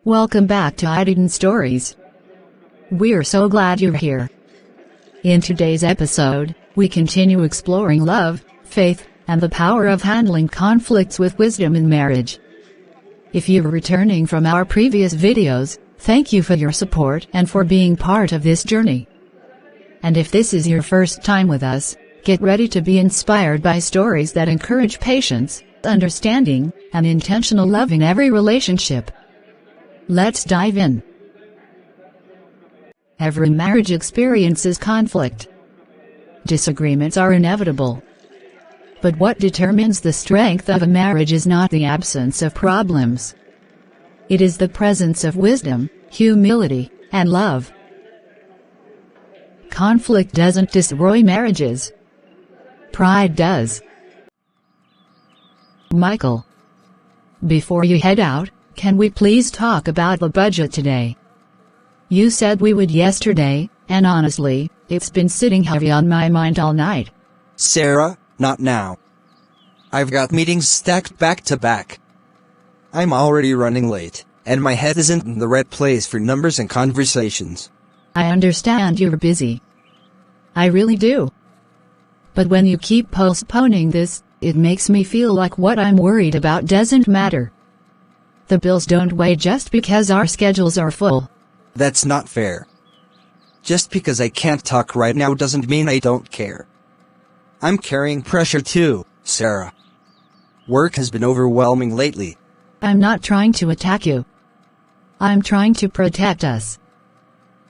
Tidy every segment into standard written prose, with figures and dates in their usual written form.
Welcome back to Hidden Stories. We're so glad you're here. In today's episode, we continue exploring love, faith, and the power of handling conflicts with wisdom in marriage. If you're returning from our previous videos, thank you for your support and for being part of this journey. And if this is your first time with us, get ready to be inspired by stories that encourage patience, understanding, and intentional love in every relationship. Let's dive in. Every marriage experiences conflict. Disagreements are inevitable. But what determines the strength of a marriage is not the absence of problems. It is the presence of wisdom, humility, and love. Conflict doesn't destroy marriages. Pride does. Michael, before you head out, can we please talk about the budget today? You said we would yesterday, and honestly, it's been sitting heavy on my mind all night. Sarah, not now. I've got meetings stacked back to back. I'm already running late, and my head isn't in the right place for numbers and conversations. I understand you're busy. I really do. But when you keep postponing this, it makes me feel like what I'm worried about doesn't matter. The bills don't weigh just because our schedules are full. That's not fair. Just because I can't talk right now doesn't mean I don't care. I'm carrying pressure too, Sarah. Work has been overwhelming lately. I'm not trying to attack you. I'm trying to protect us.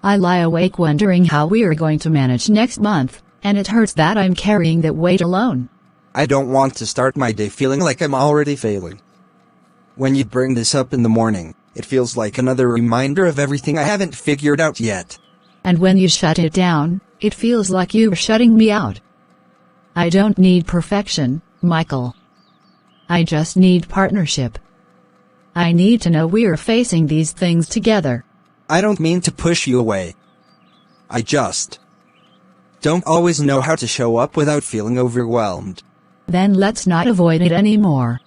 I lie awake wondering how we are going to manage next month, and it hurts that I'm carrying that weight alone. I don't want to start my day feeling like I'm already failing. When you bring this up in the morning, it feels like another reminder of everything I haven't figured out yet. And when you shut it down, it feels like you're shutting me out. I don't need perfection, Michael. I just need partnership. I need to know we're facing these things together. I don't mean to push you away. I just don't always know how to show up without feeling overwhelmed. Then let's not avoid it anymore.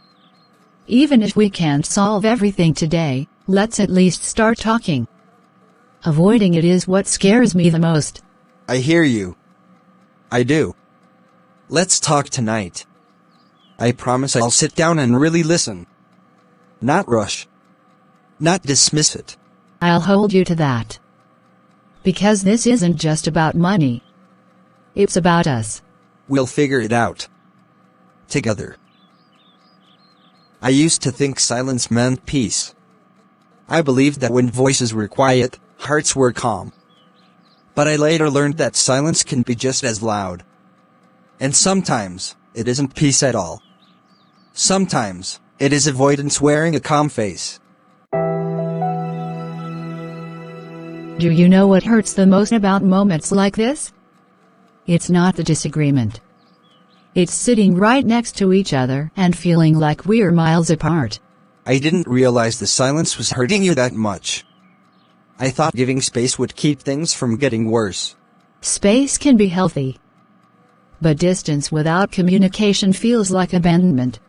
Even if we can't solve everything today, let's at least start talking. Avoiding it is what scares me the most. I hear you. I do. Let's talk tonight. I promise I'll sit down and really listen. Not rush. Not dismiss it. I'll hold you to that. Because this isn't just about money. It's about us. We'll figure it out. Together. I used to think silence meant peace. I believed that when voices were quiet, hearts were calm. But I later learned that silence can be just as loud. And sometimes, it isn't peace at all. Sometimes, it is avoidance wearing a calm face. Do you know what hurts the most about moments like this? It's not the disagreement. It's sitting right next to each other and feeling like we're miles apart. I didn't realize the silence was hurting you that much. I thought giving space would keep things from getting worse. Space can be healthy. But distance without communication feels like abandonment.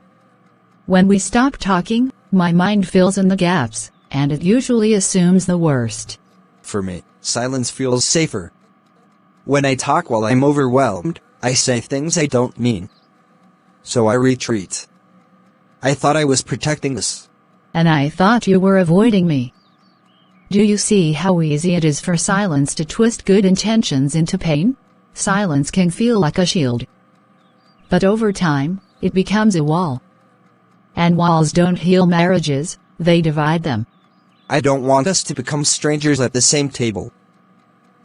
When we stop talking, my mind fills in the gaps, and it usually assumes the worst. For me, silence feels safer. When I talk while I'm overwhelmed, I say things I don't mean. So I retreat. I thought I was protecting us. And I thought you were avoiding me. Do you see how easy it is for silence to twist good intentions into pain? Silence can feel like a shield. But over time, it becomes a wall. And walls don't heal marriages, they divide them. I don't want us to become strangers at the same table.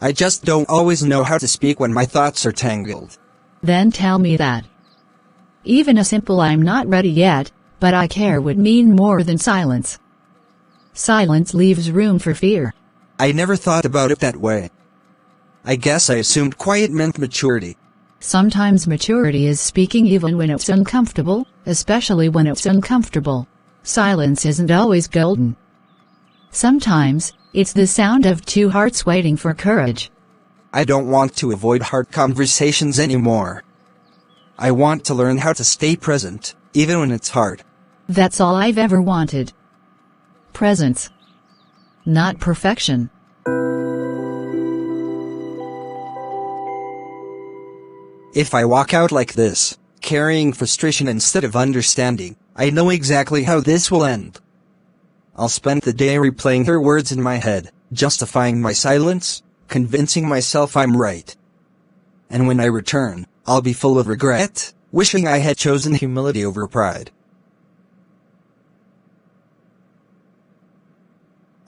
I just don't always know how to speak when my thoughts are tangled. Then tell me that. Even a simple "I'm not ready yet, but I care" would mean more than silence. Silence leaves room for fear. I never thought about it that way. I guess I assumed quiet meant maturity. Sometimes maturity is speaking even when it's uncomfortable, especially when it's uncomfortable. Silence isn't always golden. Sometimes, it's the sound of two hearts waiting for courage. I don't want to avoid hard conversations anymore. I want to learn how to stay present, even when it's hard. That's all I've ever wanted. Presence. not perfection. If I walk out like this, carrying frustration instead of understanding, I know exactly how this will end. I'll spend the day replaying her words in my head, justifying my silence, convincing myself I'm right. And when I return, I'll be full of regret, wishing I had chosen humility over pride.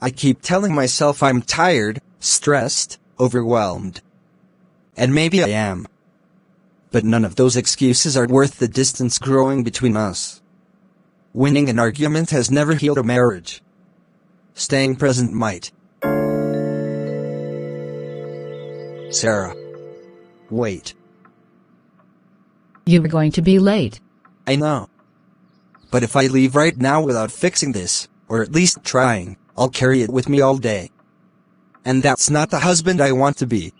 I keep telling myself I'm tired, stressed, overwhelmed. And maybe I am. But none of those excuses are worth the distance growing between us. Winning an argument has never healed a marriage. Staying present might. Sarah. Wait. You were going to be late. I know. But if I leave right now without fixing this, or at least trying, I'll carry it with me all day. And that's not the husband I want to be.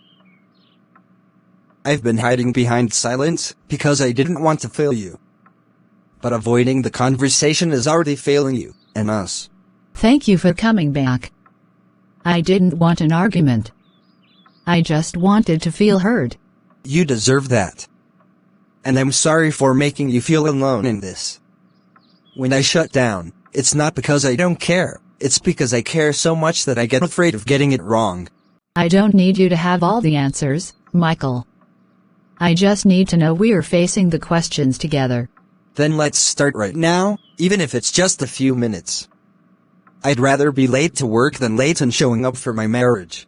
I've been hiding behind silence, because I didn't want to fail you. But avoiding the conversation is already failing you, and us. Thank you for coming back. I didn't want an argument. I just wanted to feel heard. You deserve that. And I'm sorry for making you feel alone in this. When I shut down, it's not because I don't care, it's because I care so much that I get afraid of getting it wrong. I don't need you to have all the answers, Michael. I just need to know we're facing the questions together. Then let's start right now, even if it's just a few minutes. I'd rather be late to work than late in showing up for my marriage.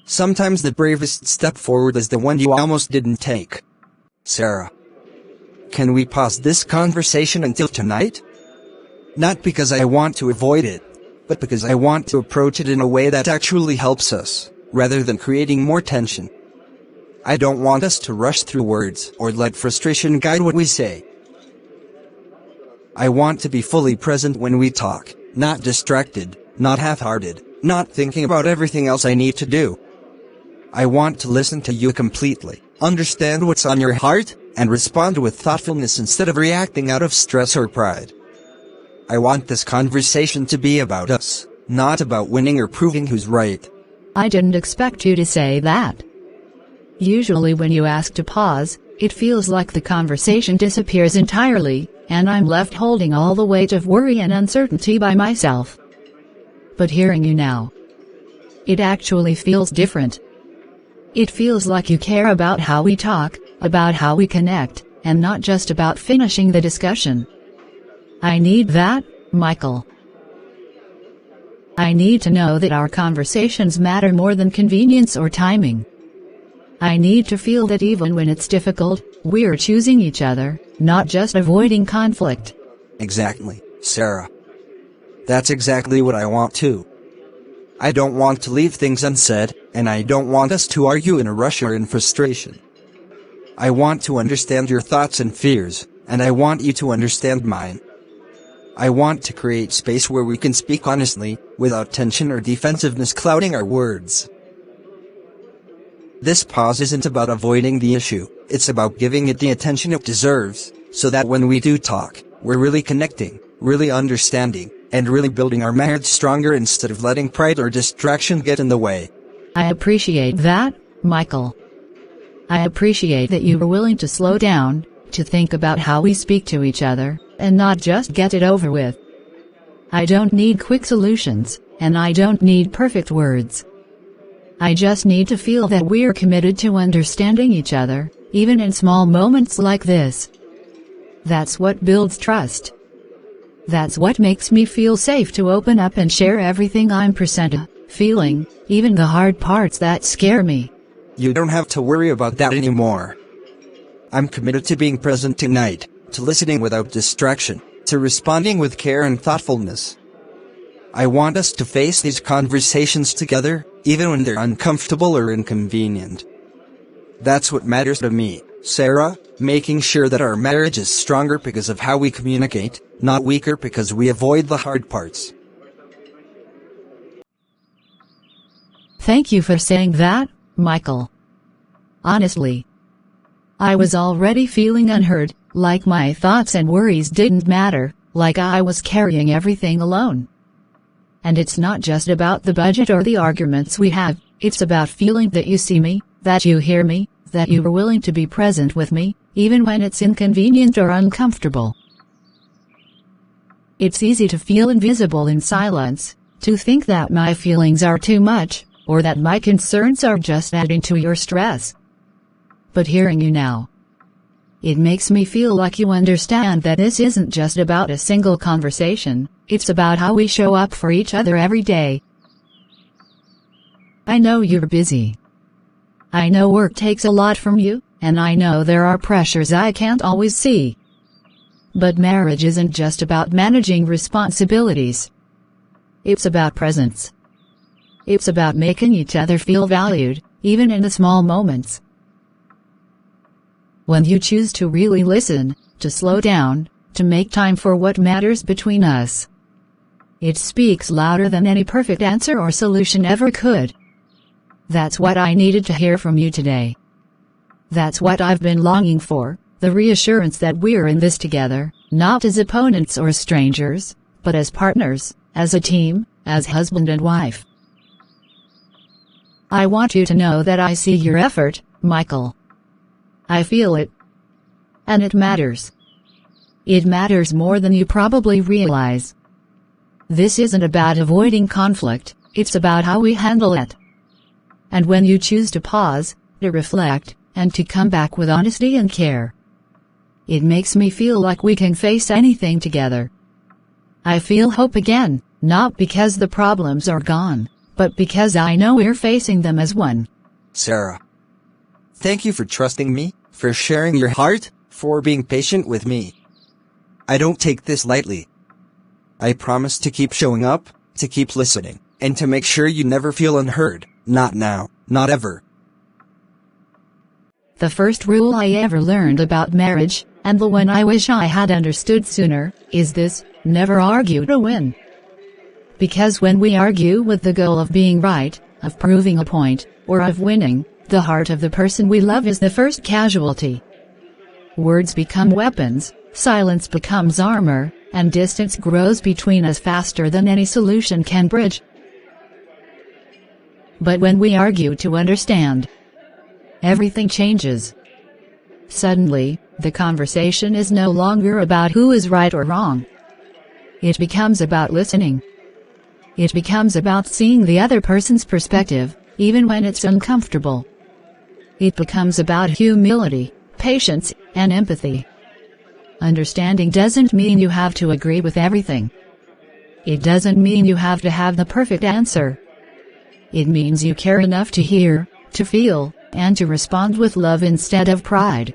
Sometimes the bravest step forward is the one you almost didn't take. Sarah. Can we pause this conversation until tonight? Not because I want to avoid it, but because I want to approach it in a way that actually helps us, rather than creating more tension. I don't want us to rush through words or let frustration guide what we say. I want to be fully present when we talk, not distracted, not half-hearted, not thinking about everything else I need to do. I want to listen to you completely, understand what's on your heart, and respond with thoughtfulness instead of reacting out of stress or pride. I want this conversation to be about us, not about winning or proving who's right. I didn't expect you to say that. Usually when you ask to pause, it feels like the conversation disappears entirely, and I'm left holding all the weight of worry and uncertainty by myself. But hearing you now, it actually feels different. It feels like you care about how we talk, about how we connect, and not just about finishing the discussion. I need that, Michael. I need to know that our conversations matter more than convenience or timing. I need to feel that even when it's difficult, we're choosing each other, not just avoiding conflict. Exactly, Sarah. That's exactly what I want too. I don't want to leave things unsaid, and I don't want us to argue in a rush or in frustration. I want to understand your thoughts and fears, and I want you to understand mine. I want to create space where we can speak honestly, without tension or defensiveness clouding our words. This pause isn't about avoiding the issue, it's about giving it the attention it deserves, so that when we do talk, we're really connecting, really understanding, and really building our marriage stronger instead of letting pride or distraction get in the way. I appreciate that, Michael. I appreciate that you were willing to slow down, to think about how we speak to each other, and not just get it over with. I don't need quick solutions, and I don't need perfect words. I just need to feel that we're committed to understanding each other, even in small moments like this. That's what builds trust. That's what makes me feel safe to open up and share everything I'm feeling, even the hard parts that scare me. You don't have to worry about that anymore. I'm committed to being present tonight, to listening without distraction, to responding with care and thoughtfulness. I want us to face these conversations together, even when they're uncomfortable or inconvenient. That's what matters to me, Sarah, making sure that our marriage is stronger because of how we communicate, not weaker because we avoid the hard parts. Thank you for saying that, Michael. Honestly, I was already feeling unheard, like my thoughts and worries didn't matter, like I was carrying everything alone. And it's not just about the budget or the arguments we have, it's about feeling that you see me, that you hear me, that you are willing to be present with me, even when it's inconvenient or uncomfortable. It's easy to feel invisible in silence, to think that my feelings are too much, or that my concerns are just adding to your stress. But hearing you now, it makes me feel like you understand that this isn't just about a single conversation, it's about how we show up for each other every day. I know you're busy. I know work takes a lot from you, and I know there are pressures I can't always see. But marriage isn't just about managing responsibilities. It's about presence. It's about making each other feel valued, even in the small moments. When you choose to really listen, to slow down, to make time for what matters between us, it speaks louder than any perfect answer or solution ever could. That's what I needed to hear from you today. That's what I've been longing for, the reassurance that we're in this together, not as opponents or strangers, but as partners, as a team, as husband and wife. I want you to know that I see your effort, Michael. I feel it. And it matters. It matters more than you probably realize. This isn't about avoiding conflict, it's about how we handle it. And when you choose to pause, to reflect, and to come back with honesty and care, it makes me feel like we can face anything together. I feel hope again, not because the problems are gone, but because I know we're facing them as one. Sarah, thank you for trusting me, for sharing your heart, for being patient with me. I don't take this lightly. I promise to keep showing up, to keep listening, and to make sure you never feel unheard, not now, not ever. The first rule I ever learned about marriage, and the one I wish I had understood sooner, is this: never argue to win. Because when we argue with the goal of being right, of proving a point, or of winning, the heart of the person we love is the first casualty. Words become weapons, silence becomes armor, and distance grows between us faster than any solution can bridge. But when we argue to understand, everything changes. Suddenly, the conversation is no longer about who is right or wrong. It becomes about listening. It becomes about seeing the other person's perspective, even when it's uncomfortable. It becomes about humility, patience, and empathy. Understanding doesn't mean you have to agree with everything. It doesn't mean you have to have the perfect answer. It means you care enough to hear, to feel, and to respond with love instead of pride.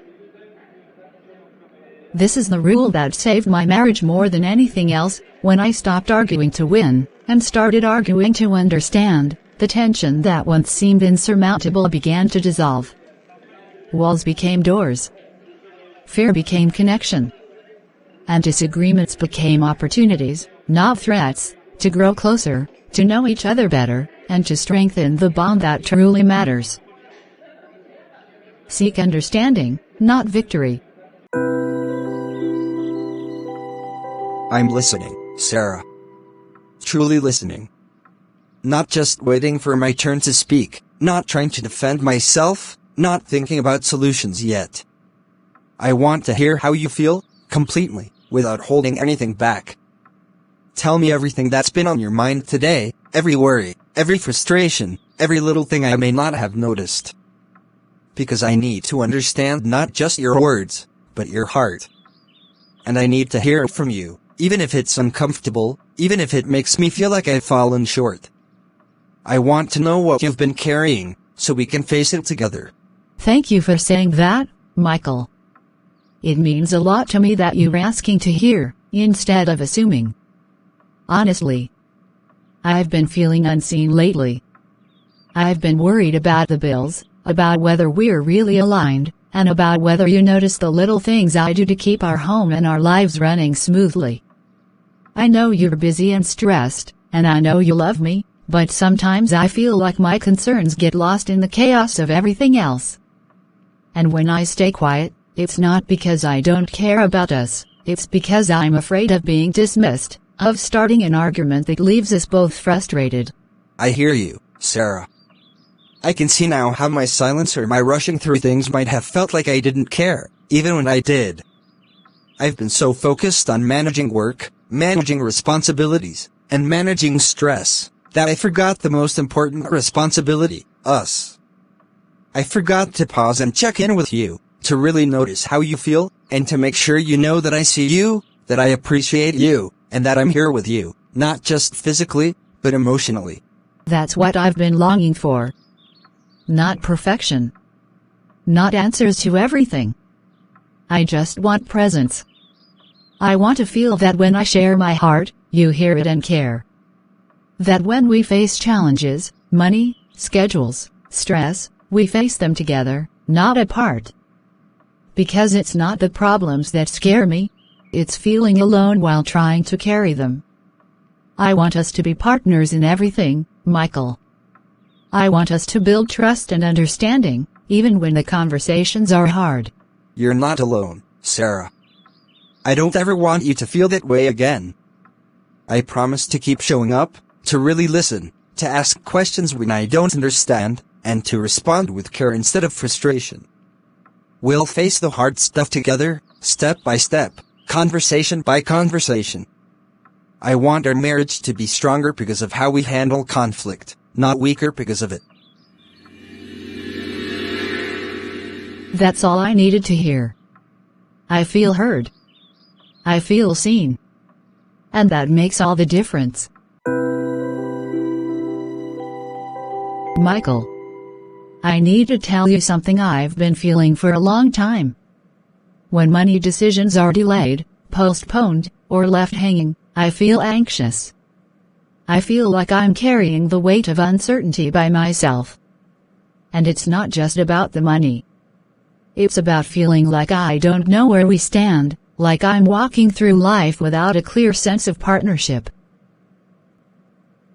This is the rule that saved my marriage more than anything else. When I stopped arguing to win, and started arguing to understand, the tension that once seemed insurmountable began to dissolve. Walls became doors. Fear became connection. And disagreements became opportunities, not threats, to grow closer, to know each other better, and to strengthen the bond that truly matters. Seek understanding, not victory. I'm listening, Sarah. Truly listening. Not just waiting for my turn to speak, not trying to defend myself, not thinking about solutions yet. I want to hear how you feel, completely, without holding anything back. Tell me everything that's been on your mind today, every worry, every frustration, every little thing I may not have noticed. Because I need to understand not just your words, but your heart. And I need to hear it from you, even if it's uncomfortable, even if it makes me feel like I've fallen short. I want to know what you've been carrying, so we can face it together. Thank you for saying that, Michael. It means a lot to me that you're asking to hear, instead of assuming. Honestly, I've been feeling unseen lately. I've been worried about the bills, about whether we're really aligned, and about whether you notice the little things I do to keep our home and our lives running smoothly. I know you're busy and stressed, and I know you love me, but sometimes I feel like my concerns get lost in the chaos of everything else. And when I stay quiet, it's not because I don't care about us, it's because I'm afraid of being dismissed, of starting an argument that leaves us both frustrated. I hear you, Sarah. I can see now how my silence or my rushing through things might have felt like I didn't care, even when I did. I've been so focused on managing work, managing responsibilities, and managing stress, that I forgot the most important responsibility, us. I forgot to pause and check in with you, to really notice how you feel, and to make sure you know that I see you, that I appreciate you, and that I'm here with you, not just physically, but emotionally. That's what I've been longing for. Not perfection. Not answers to everything. I just want presence. I want to feel that when I share my heart, you hear it and care. That when we face challenges, money, schedules, stress, we face them together, not apart. Because it's not the problems that scare me, it's feeling alone while trying to carry them. I want us to be partners in everything, Michael. I want us to build trust and understanding, even when the conversations are hard. You're not alone, Sarah. I don't ever want you to feel that way again. I promise to keep showing up, to really listen, to ask questions when I don't understand, and to respond with care instead of frustration. We'll face the hard stuff together, step by step, conversation by conversation. I want our marriage to be stronger because of how we handle conflict, not weaker because of it. That's all I needed to hear. I feel heard. I feel seen. And that makes all the difference. Michael, I need to tell you something I've been feeling for a long time. When money decisions are delayed, postponed, or left hanging, I feel anxious. I feel like I'm carrying the weight of uncertainty by myself. And it's not just about the money. It's about feeling like I don't know where we stand, like I'm walking through life without a clear sense of partnership.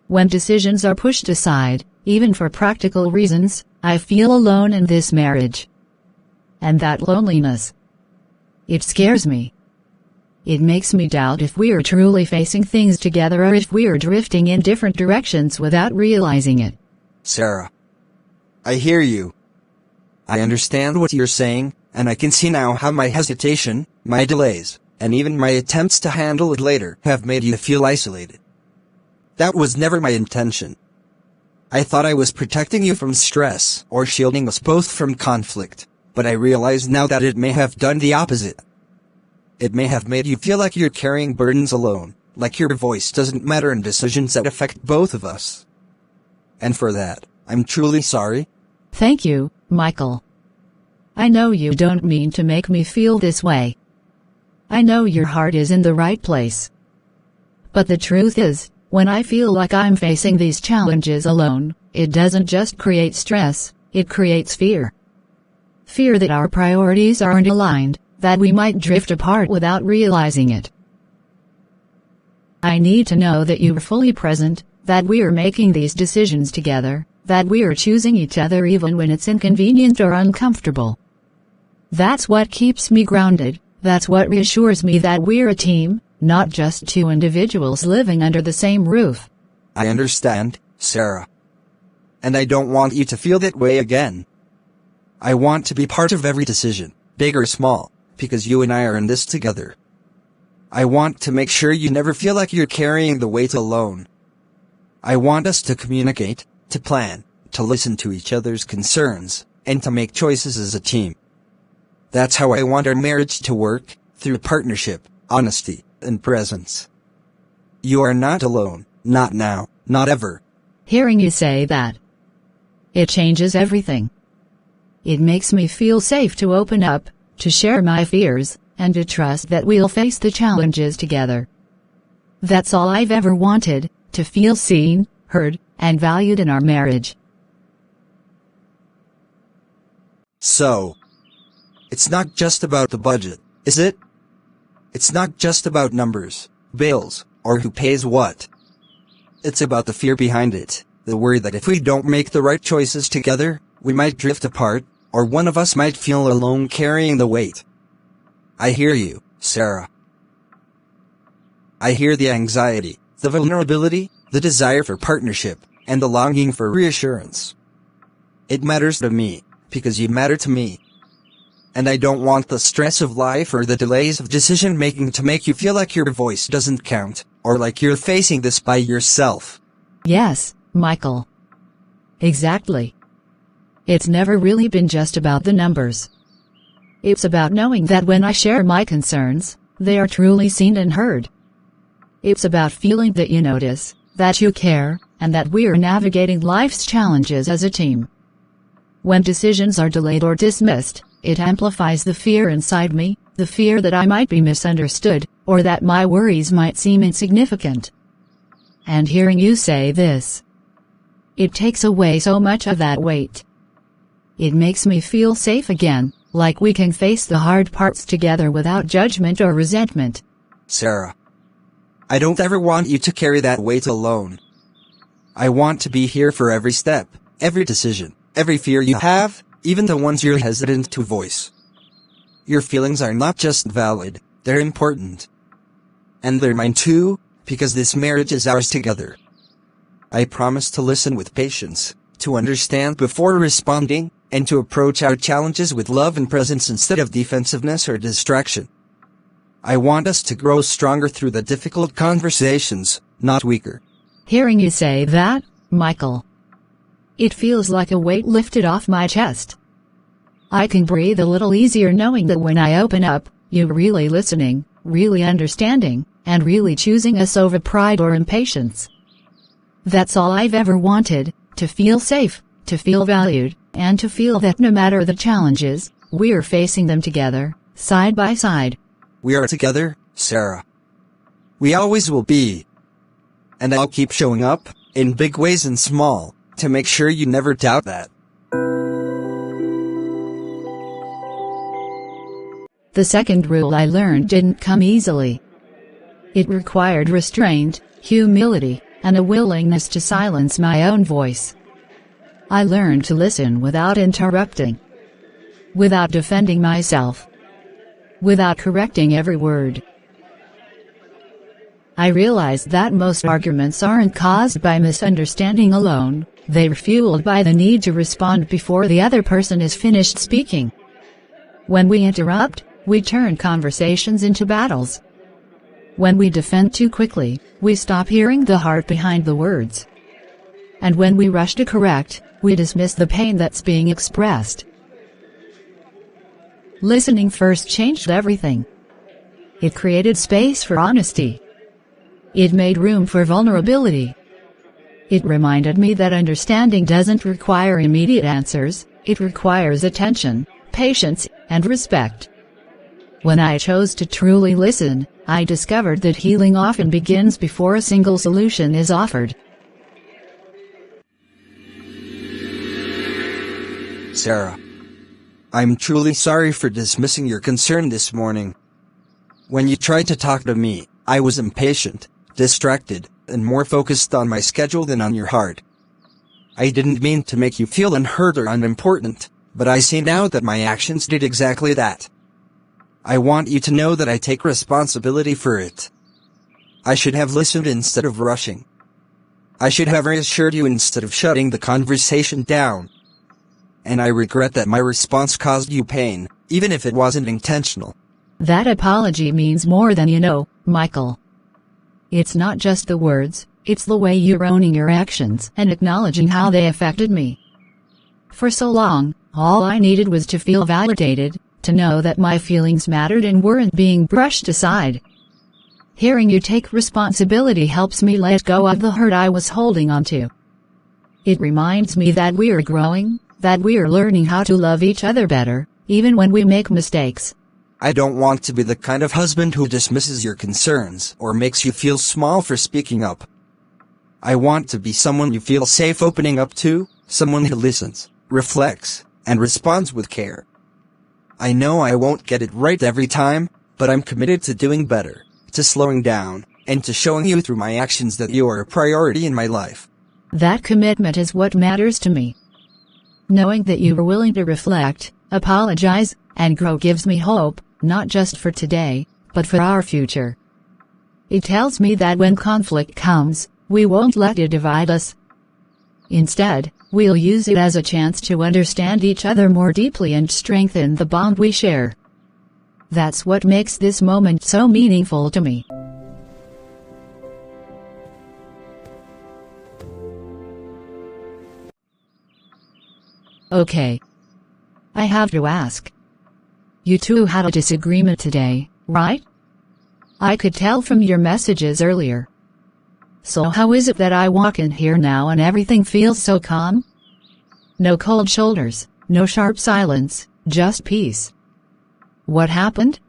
When decisions are pushed aside, even for practical reasons, I feel alone in this marriage. And that loneliness, it scares me. It makes me doubt if we're truly facing things together or if we're drifting in different directions without realizing it. Sarah, I hear you. I understand what you're saying, and I can see now how my hesitation, my delays, and even my attempts to handle it later have made you feel isolated. That was never my intention. I thought I was protecting you from stress or shielding us both from conflict, but I realize now that it may have done the opposite. It may have made you feel like you're carrying burdens alone, like your voice doesn't matter in decisions that affect both of us. And for that, I'm truly sorry. Thank you, Michael. I know you don't mean to make me feel this way. I know your heart is in the right place. But the truth is, when I feel like I'm facing these challenges alone, it doesn't just create stress, it creates fear. Fear that our priorities aren't aligned, that we might drift apart without realizing it. I need to know that you're fully present, that we're making these decisions together, that we're choosing each other even when it's inconvenient or uncomfortable. That's what keeps me grounded, that's what reassures me that we're a team, not just two individuals living under the same roof. I understand, Sarah. And I don't want you to feel that way again. I want to be part of every decision, big or small, because you and I are in this together. I want to make sure you never feel like you're carrying the weight alone. I want us to communicate, to plan, to listen to each other's concerns, and to make choices as a team. That's how I want our marriage to work, through partnership, honesty, and presence. You are not alone, not now, not ever. Hearing you say that, it changes everything. It makes me feel safe to open up, to share my fears, and to trust that we'll face the challenges together. That's all I've ever wanted, to feel seen, heard, and valued in our marriage. So, it's not just about the budget, is it? It's not just about numbers, bills, or who pays what. It's about the fear behind it, the worry that if we don't make the right choices together, we might drift apart, or one of us might feel alone carrying the weight. I hear you, Sarah. I hear the anxiety, the vulnerability, the desire for partnership, and the longing for reassurance. It matters to me, because you matter to me. And I don't want the stress of life or the delays of decision-making to make you feel like your voice doesn't count, or like you're facing this by yourself. Yes, Michael. Exactly. It's never really been just about the numbers. It's about knowing that when I share my concerns, they are truly seen and heard. It's about feeling that you notice, that you care, and that we're navigating life's challenges as a team. When decisions are delayed or dismissed, it amplifies the fear inside me, the fear that I might be misunderstood, or that my worries might seem insignificant. And hearing you say this, it takes away so much of that weight. It makes me feel safe again, like we can face the hard parts together without judgment or resentment. Sarah, I don't ever want you to carry that weight alone. I want to be here for every step, every decision, every fear you have, even the ones you're hesitant to voice. Your feelings are not just valid, they're important. And they're mine too, because this marriage is ours together. I promise to listen with patience, to understand before responding, and to approach our challenges with love and presence instead of defensiveness or distraction. I want us to grow stronger through the difficult conversations, not weaker. Hearing you say that, Michael, it feels like a weight lifted off my chest. I can breathe a little easier knowing that when I open up, you're really listening, really understanding, and really choosing us over pride or impatience. That's all I've ever wanted, to feel safe, to feel valued, and to feel that no matter the challenges, we're facing them together, side by side. We are together, Sarah. We always will be. And I'll keep showing up, in big ways and small, to make sure you never doubt that. The second rule I learned didn't come easily. It required restraint, humility, and a willingness to silence my own voice. I learned to listen without interrupting, without defending myself, without correcting every word. I realized that most arguments aren't caused by misunderstanding alone, they're fueled by the need to respond before the other person is finished speaking. When we interrupt, we turn conversations into battles. When we defend too quickly, we stop hearing the heart behind the words. And when we rush to correct, we dismiss the pain that's being expressed. Listening first changed everything. It created space for honesty. It made room for vulnerability. It reminded me that understanding doesn't require immediate answers, it requires attention, patience, and respect. When I chose to truly listen, I discovered that healing often begins before a single solution is offered. Sarah, I'm truly sorry for dismissing your concern this morning. When you tried to talk to me, I was impatient, distracted, and more focused on my schedule than on your heart. I didn't mean to make you feel unheard or unimportant, but I see now that my actions did exactly that. I want you to know that I take responsibility for it. I should have listened instead of rushing. I should have reassured you instead of shutting the conversation down. And I regret that my response caused you pain, even if it wasn't intentional. That apology means more than you know, Michael. It's not just the words, it's the way you're owning your actions and acknowledging how they affected me. For so long, all I needed was to feel validated, to know that my feelings mattered and weren't being brushed aside. Hearing you take responsibility helps me let go of the hurt I was holding onto. It reminds me that we're growing, that we're learning how to love each other better, even when we make mistakes. I don't want to be the kind of husband who dismisses your concerns or makes you feel small for speaking up. I want to be someone you feel safe opening up to, someone who listens, reflects, and responds with care. I know I won't get it right every time, but I'm committed to doing better, to slowing down, and to showing you through my actions that you are a priority in my life. That commitment is what matters to me. Knowing that you are willing to reflect, apologize, and grow gives me hope, not just for today, but for our future. It tells me that when conflict comes, we won't let it divide us. Instead, we'll use it as a chance to understand each other more deeply and strengthen the bond we share. That's what makes this moment so meaningful to me. Okay. I have to ask. You two had a disagreement today, right? I could tell from your messages earlier. So how is it that I walk in here now and everything feels so calm? No cold shoulders, no sharp silence, just peace. What happened?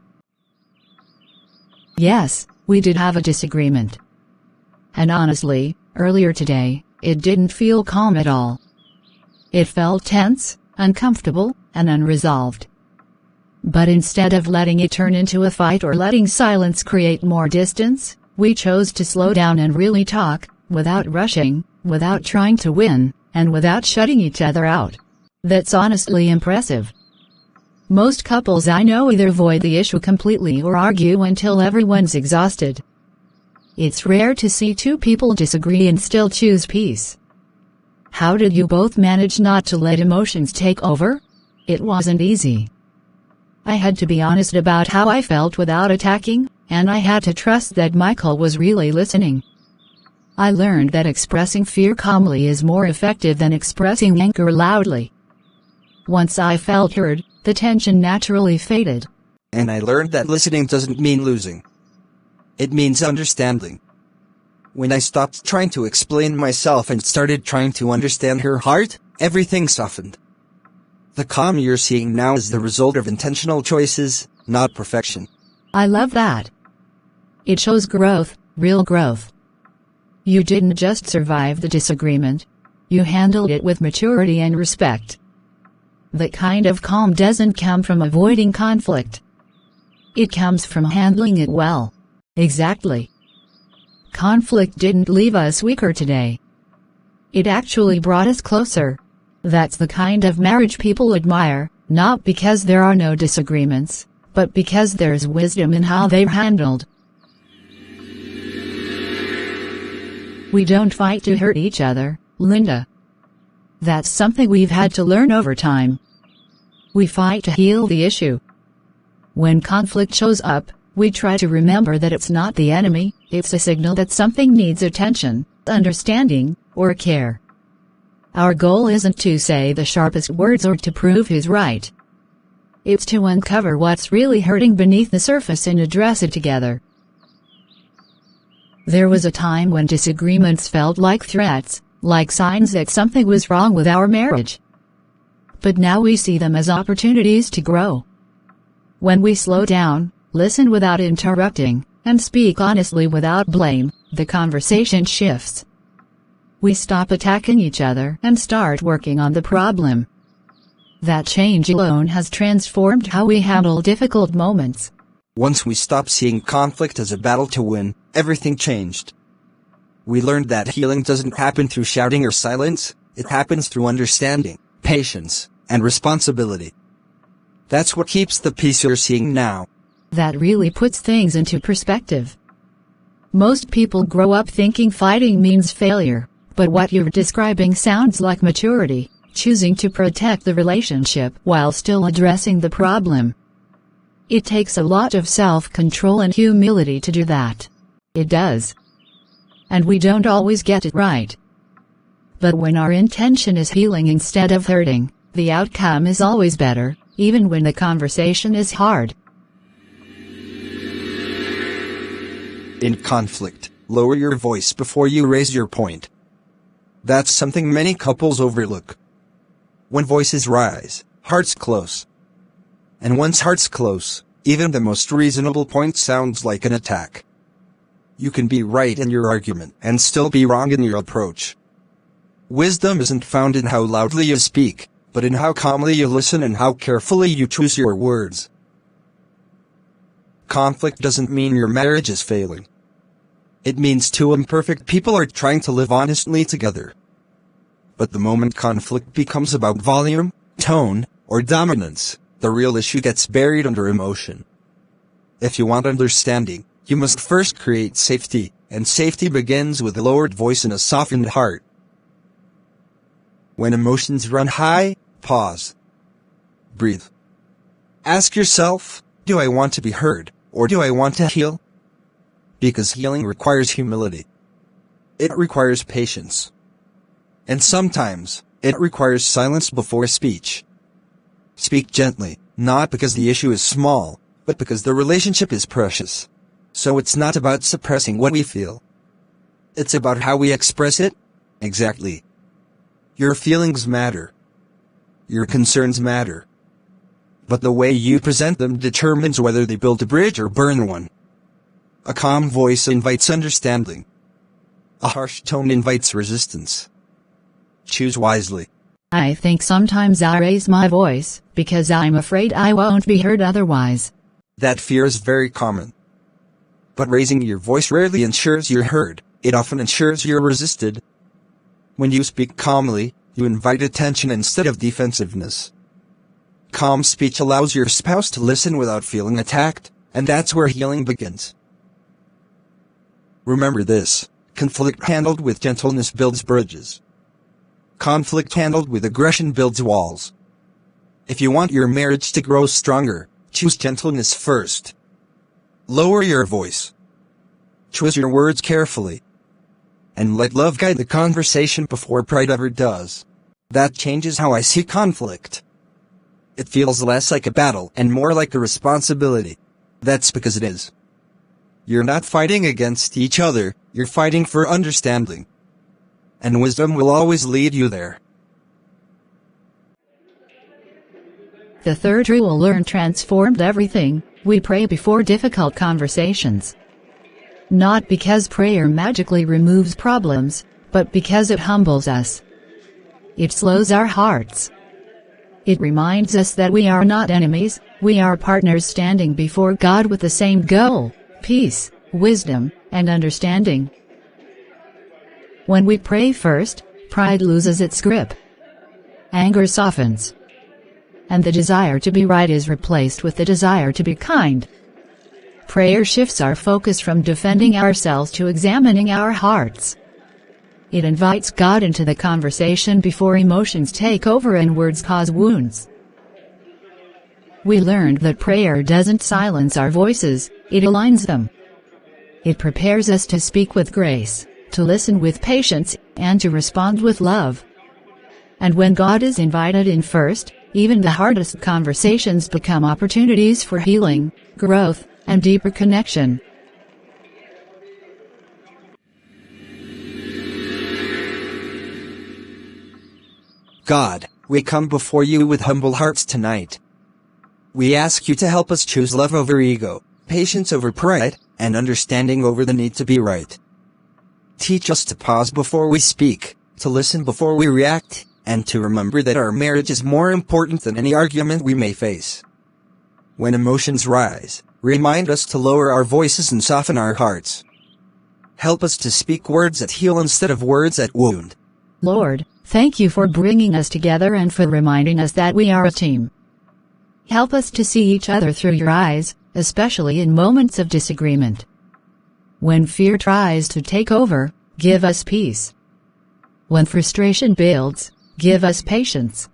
Yes, we did have a disagreement. And honestly, earlier today, it didn't feel calm at all. It felt tense, uncomfortable, and unresolved. But instead of letting it turn into a fight or letting silence create more distance, we chose to slow down and really talk, without rushing, without trying to win, and without shutting each other out. That's honestly impressive. Most couples I know either avoid the issue completely or argue until everyone's exhausted. It's rare to see two people disagree and still choose peace. How did you both manage not to let emotions take over? It wasn't easy. I had to be honest about how I felt without attacking, and I had to trust that Michael was really listening. I learned that expressing fear calmly is more effective than expressing anger loudly. Once I felt heard, the tension naturally faded. And I learned that listening doesn't mean losing. It means understanding. When I stopped trying to explain myself and started trying to understand her heart, everything softened. The calm you're seeing now is the result of intentional choices, not perfection. I love that. It shows growth, real growth. You didn't just survive the disagreement. You handled it with maturity and respect. That kind of calm doesn't come from avoiding conflict. It comes from handling it well. Exactly. Conflict didn't leave us weaker today. It actually brought us closer. That's the kind of marriage people admire, not because there are no disagreements, but because there's wisdom in how they're handled. We don't fight to hurt each other, Linda. That's something we've had to learn over time. We fight to heal the issue. When conflict shows up, we try to remember that it's not the enemy, it's a signal that something needs attention, understanding, or care. Our goal isn't to say the sharpest words or to prove who's right. It's to uncover what's really hurting beneath the surface and address it together. There was a time when disagreements felt like threats, like signs that something was wrong with our marriage. But now we see them as opportunities to grow. When we slow down, listen without interrupting, and speak honestly without blame, the conversation shifts. We stop attacking each other and start working on the problem. That change alone has transformed how we handle difficult moments. Once we stopped seeing conflict as a battle to win, everything changed. We learned that healing doesn't happen through shouting or silence, it happens through understanding, patience, and responsibility. That's what keeps the peace you're seeing now. That really puts things into perspective. Most people grow up thinking fighting means failure, but what you're describing sounds like maturity, choosing to protect the relationship while still addressing the problem. It takes a lot of self-control and humility to do that. It does. And we don't always get it right. But when our intention is healing instead of hurting, the outcome is always better, even when the conversation is hard. In conflict, lower your voice before you raise your point. That's something many couples overlook. When voices rise, hearts close. And once hearts close, even the most reasonable point sounds like an attack. You can be right in your argument and still be wrong in your approach. Wisdom isn't found in how loudly you speak, but in how calmly you listen and how carefully you choose your words. Conflict doesn't mean your marriage is failing. It means two imperfect people are trying to live honestly together. But the moment conflict becomes about volume, tone, or dominance, the real issue gets buried under emotion. If you want understanding, You must first create safety, and safety begins with a lowered voice and a softened heart. When emotions run high, pause. Breathe. Ask yourself, do I want to be heard, or do I want to heal? Because healing requires humility. It requires patience. And sometimes, it requires silence before speech. Speak gently, not because the issue is small, but because the relationship is precious. So it's not about suppressing what we feel. It's about how we express it. Exactly. Your feelings matter. Your concerns matter. But the way you present them determines whether they build a bridge or burn one. A calm voice invites understanding. A harsh tone invites resistance. Choose wisely. I think sometimes I raise my voice because I'm afraid I won't be heard otherwise. That fear is very common. But raising your voice rarely ensures you're heard. It often ensures you're resisted. When you speak calmly, you invite attention instead of defensiveness. Calm speech allows your spouse to listen without feeling attacked, and that's where healing begins. Remember this: conflict handled with gentleness builds bridges. Conflict handled with aggression builds walls. If you want your marriage to grow stronger, choose gentleness first. Lower your voice. Choose your words carefully. And let love guide the conversation before pride ever does. That changes how I see conflict. It feels less like a battle and more like a responsibility. That's because it is. You're not fighting against each other, you're fighting for understanding. And wisdom will always lead you there. The third rule learned transformed everything. We pray before difficult conversations. Not because prayer magically removes problems, but because it humbles us. It slows our hearts. It reminds us that we are not enemies, we are partners standing before God with the same goal: peace, wisdom, and understanding. When we pray first, pride loses its grip. Anger softens. And the desire to be right is replaced with the desire to be kind. Prayer shifts our focus from defending ourselves to examining our hearts. It invites God into the conversation before emotions take over and words cause wounds. We learned that prayer doesn't silence our voices, it aligns them. It prepares us to speak with grace, to listen with patience, and to respond with love. And when God is invited in first, even the hardest conversations become opportunities for healing, growth, and deeper connection. God, we come before you with humble hearts tonight. We ask you to help us choose love over ego, patience over pride, and understanding over the need to be right. Teach us to pause before we speak, to listen before we react, and to remember that our marriage is more important than any argument we may face. When emotions rise, remind us to lower our voices and soften our hearts. Help us to speak words that heal instead of words that wound. Lord, thank you for bringing us together and for reminding us that we are a team. Help us to see each other through your eyes, especially in moments of disagreement. When fear tries to take over, give us peace. When frustration builds, give us patience.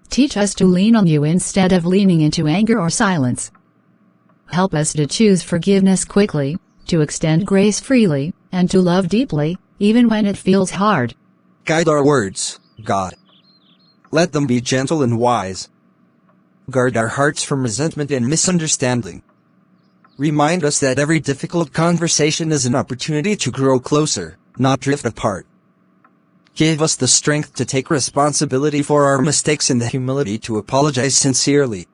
Teach us to lean on you instead of leaning into anger or silence. Help us to choose forgiveness quickly, to extend grace freely, and to love deeply, even when it feels hard. Guide our words, God. Let them be gentle and wise. Guard our hearts from resentment and misunderstanding. Remind us that every difficult conversation is an opportunity to grow closer, not drift apart. Give us the strength to take responsibility for our mistakes and the humility to apologize sincerely.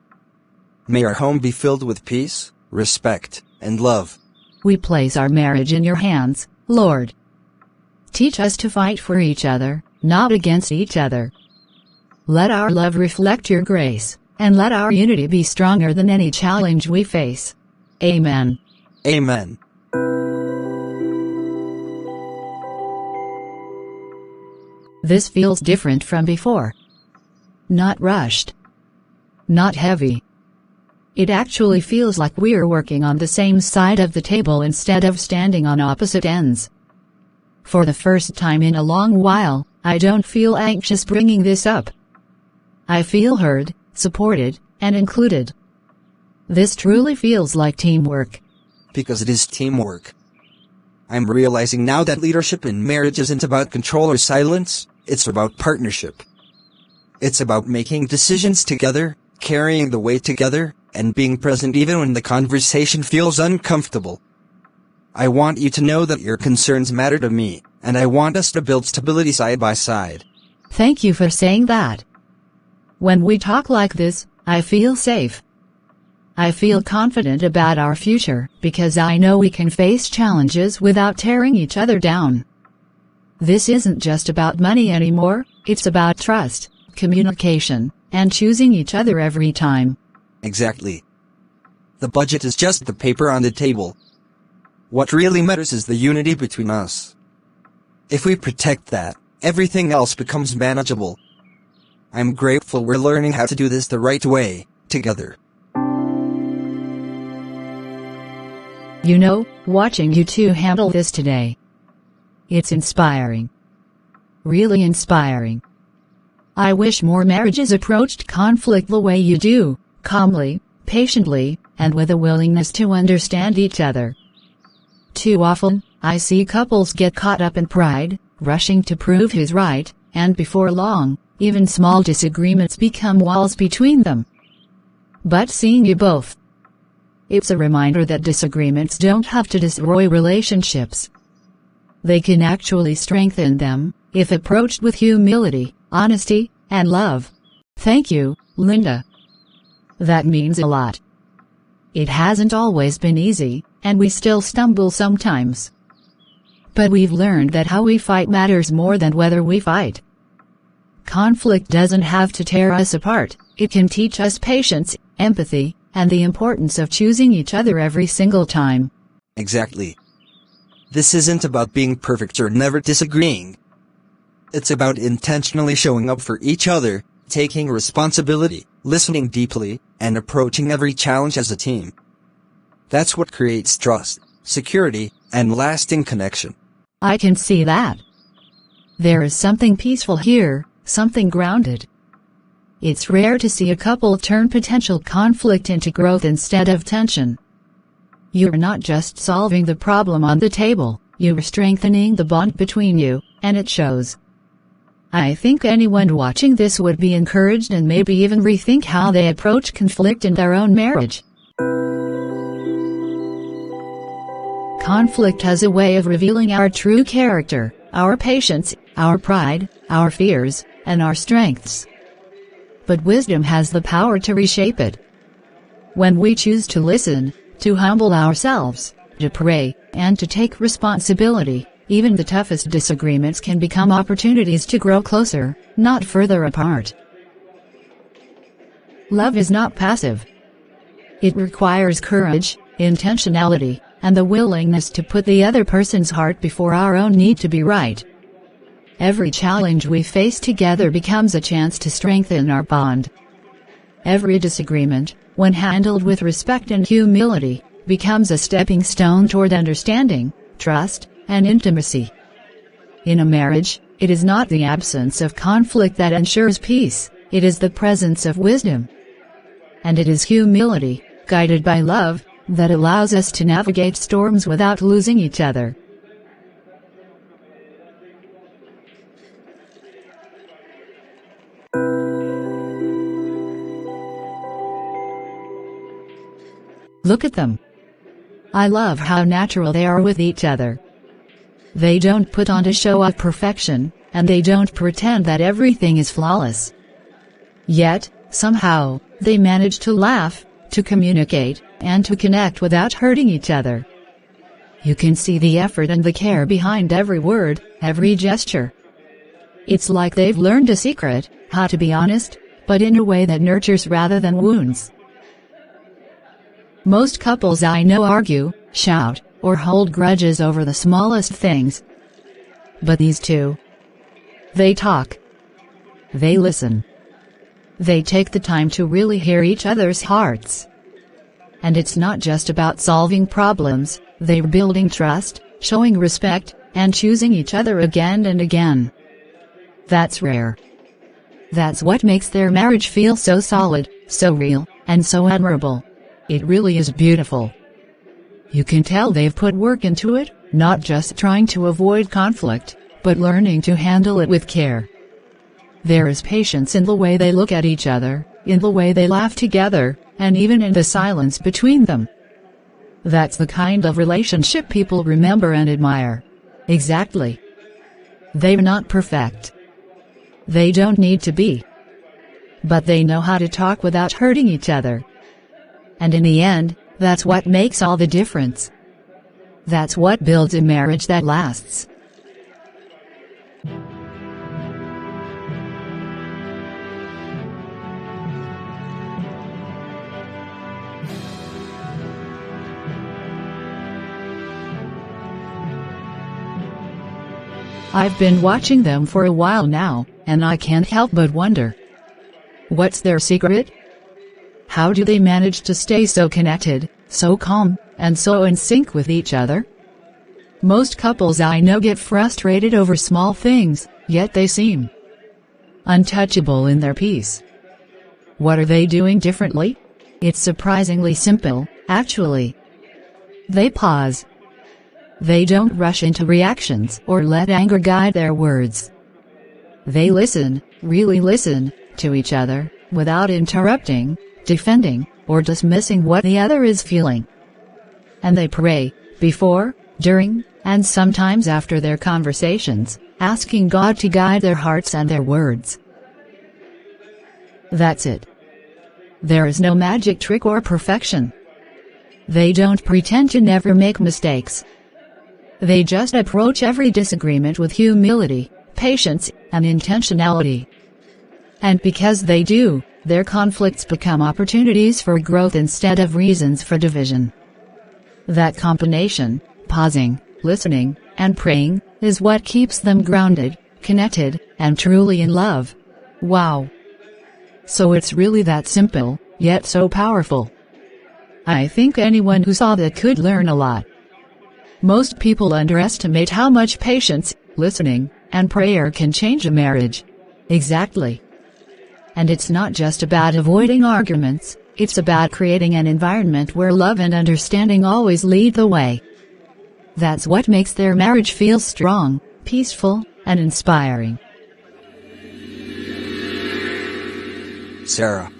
May our home be filled with peace, respect, and love. We place our marriage in your hands, Lord. Teach us to fight for each other, not against each other. Let our love reflect your grace, and let our unity be stronger than any challenge we face. Amen. Amen. This feels different from before. Not rushed. Not heavy. It actually feels like we're working on the same side of the table instead of standing on opposite ends. For the first time in a long while, I don't feel anxious bringing this up. I feel heard, supported, and included. This truly feels like teamwork. Because it is teamwork. I'm realizing now that leadership in marriage isn't about control or silence, it's about partnership. It's about making decisions together, carrying the weight together, and being present even when the conversation feels uncomfortable. I want you to know that your concerns matter to me, and I want us to build stability side by side. Thank you for saying that. When we talk like this, I feel safe. I feel confident about our future because I know we can face challenges without tearing each other down. This isn't just about money anymore, it's about trust, communication, and choosing each other every time. Exactly. The budget is just the paper on the table. What really matters is the unity between us. If we protect that, everything else becomes manageable. I'm grateful we're learning how to do this the right way, together. You know, watching you two handle this today, it's inspiring. Really inspiring. I wish more marriages approached conflict the way you do, calmly, patiently, and with a willingness to understand each other. Too often, I see couples get caught up in pride, rushing to prove who's right, and before long, even small disagreements become walls between them. But seeing you both, it's a reminder that disagreements don't have to destroy relationships. They can actually strengthen them, if approached with humility, honesty, and love. Thank you, Linda. That means a lot. It hasn't always been easy, and we still stumble sometimes. But we've learned that how we fight matters more than whether we fight. Conflict doesn't have to tear us apart, it can teach us patience, empathy, and the importance of choosing each other every single time. Exactly. This isn't about being perfect or never disagreeing. It's about intentionally showing up for each other, taking responsibility, listening deeply, and approaching every challenge as a team. That's what creates trust, security, and lasting connection. I can see that. There is something peaceful here, something grounded. It's rare to see a couple turn potential conflict into growth instead of tension. You're not just solving the problem on the table, you're strengthening the bond between you, and it shows. I think anyone watching this would be encouraged and maybe even rethink how they approach conflict in their own marriage. Conflict has a way of revealing our true character, our patience, our pride, our fears, and our strengths. But wisdom has the power to reshape it. When we choose to listen, to humble ourselves, to pray, and to take responsibility, even the toughest disagreements can become opportunities to grow closer, not further apart. Love is not passive. It requires courage, intentionality, and the willingness to put the other person's heart before our own need to be right. Every challenge we face together becomes a chance to strengthen our bond. Every disagreement, when handled with respect and humility, becomes a stepping stone toward understanding, trust, and intimacy. In a marriage, it is not the absence of conflict that ensures peace, it is the presence of wisdom. And it is humility, guided by love, that allows us to navigate storms without losing each other. Look at them. I love how natural they are with each other. They don't put on a show of perfection, and they don't pretend that everything is flawless. Yet, somehow, they manage to laugh, to communicate, and to connect without hurting each other. You can see the effort and the care behind every word, every gesture. It's like they've learned a secret, how to be honest, but in a way that nurtures rather than wounds. Most couples I know argue, shout, or hold grudges over the smallest things. But these two, they talk. They listen. They take the time to really hear each other's hearts. And it's not just about solving problems, they're building trust, showing respect, and choosing each other again and again. That's rare. That's what makes their marriage feel so solid, so real, and so admirable. It really is beautiful. You can tell they've put work into it, not just trying to avoid conflict, but learning to handle it with care. There is patience in the way they look at each other, in the way they laugh together, and even in the silence between them. That's the kind of relationship people remember and admire. Exactly. They're not perfect. They don't need to be. But they know how to talk without hurting each other. And in the end, that's what makes all the difference. That's what builds a marriage that lasts. I've been watching them for a while now, and I can't help but wonder. What's their secret? How do they manage to stay so connected, so calm, and so in sync with each other? Most couples I know get frustrated over small things, yet they seem untouchable in their peace. What are they doing differently? It's surprisingly simple, actually. They pause. They don't rush into reactions or let anger guide their words. They listen, really listen, to each other, without interrupting, defending, or dismissing what the other is feeling. And they pray, before, during, and sometimes after their conversations, asking God to guide their hearts and their words. That's it. There is no magic trick or perfection. They don't pretend to never make mistakes. They just approach every disagreement with humility, patience, and intentionality. And because they do, their conflicts become opportunities for growth instead of reasons for division. That combination, pausing, listening, and praying, is what keeps them grounded, connected, and truly in love. Wow. So it's really that simple, yet so powerful. I think anyone who saw that could learn a lot. Most people underestimate how much patience, listening, and prayer can change a marriage. Exactly. And it's not just about avoiding arguments, it's about creating an environment where love and understanding always lead the way. That's what makes their marriage feel strong, peaceful, and inspiring. Sarah,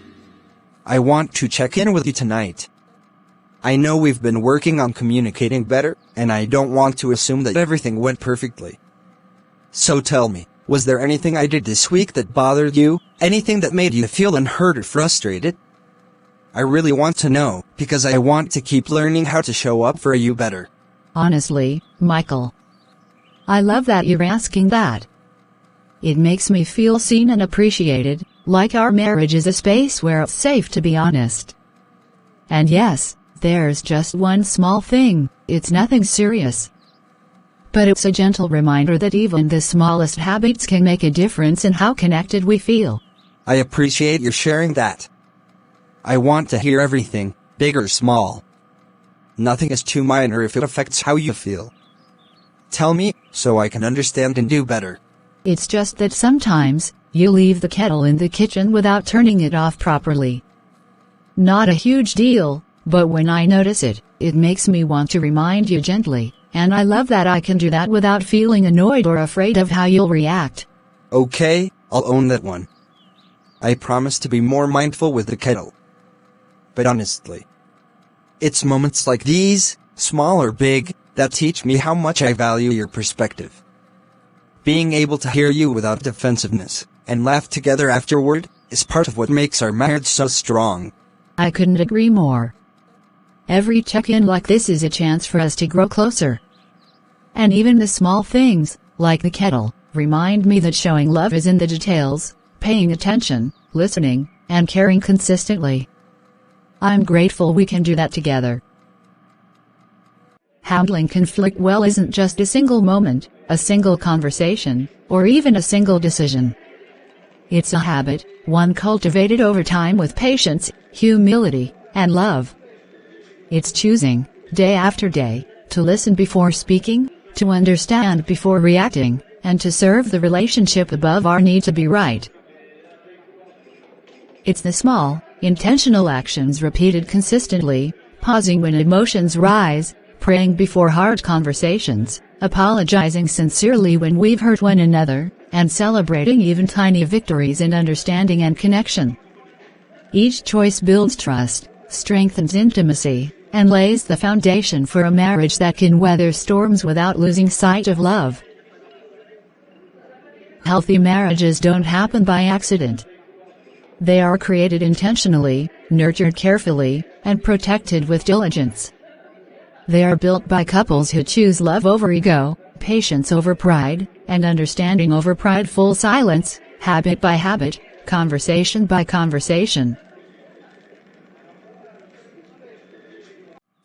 I want to check in with you tonight. I know we've been working on communicating better, and I don't want to assume that everything went perfectly. So tell me, was there anything I did this week that bothered you? Anything that made you feel unheard or frustrated? I really want to know, because I want to keep learning how to show up for you better. Honestly, Michael, I love that you're asking that. It makes me feel seen and appreciated, like our marriage is a space where it's safe to be honest. And yes, there's just one small thing, it's nothing serious. But it's a gentle reminder that even the smallest habits can make a difference in how connected we feel. I appreciate your sharing that. I want to hear everything, big or small. Nothing is too minor if it affects how you feel. Tell me, so I can understand and do better. It's just that sometimes, you leave the kettle in the kitchen without turning it off properly. Not a huge deal, but when I notice it, it makes me want to remind you gently, and I love that I can do that without feeling annoyed or afraid of how you'll react. Okay, I'll own that one. I promise to be more mindful with the kettle. But honestly, it's moments like these, small or big, that teach me how much I value your perspective. Being able to hear you without defensiveness, and laugh together afterward, is part of what makes our marriage so strong. I couldn't agree more. Every check-in like this is a chance for us to grow closer. And even the small things, like the kettle, remind me that showing love is in the details, paying attention, listening, and caring consistently. I'm grateful we can do that together. Handling conflict well isn't just a single moment, a single conversation, or even a single decision. It's a habit, one cultivated over time with patience, humility, and love. It's choosing, day after day, to listen before speaking, to understand before reacting, and to serve the relationship above our need to be right. It's the small, intentional actions repeated consistently, pausing when emotions rise, praying before hard conversations, apologizing sincerely when we've hurt one another, and celebrating even tiny victories in understanding and connection. Each choice builds trust, strengthens intimacy, and lays the foundation for a marriage that can weather storms without losing sight of love. Healthy marriages don't happen by accident. They are created intentionally, nurtured carefully, and protected with diligence. They are built by couples who choose love over ego, patience over pride, and understanding over prideful silence, habit by habit, conversation by conversation.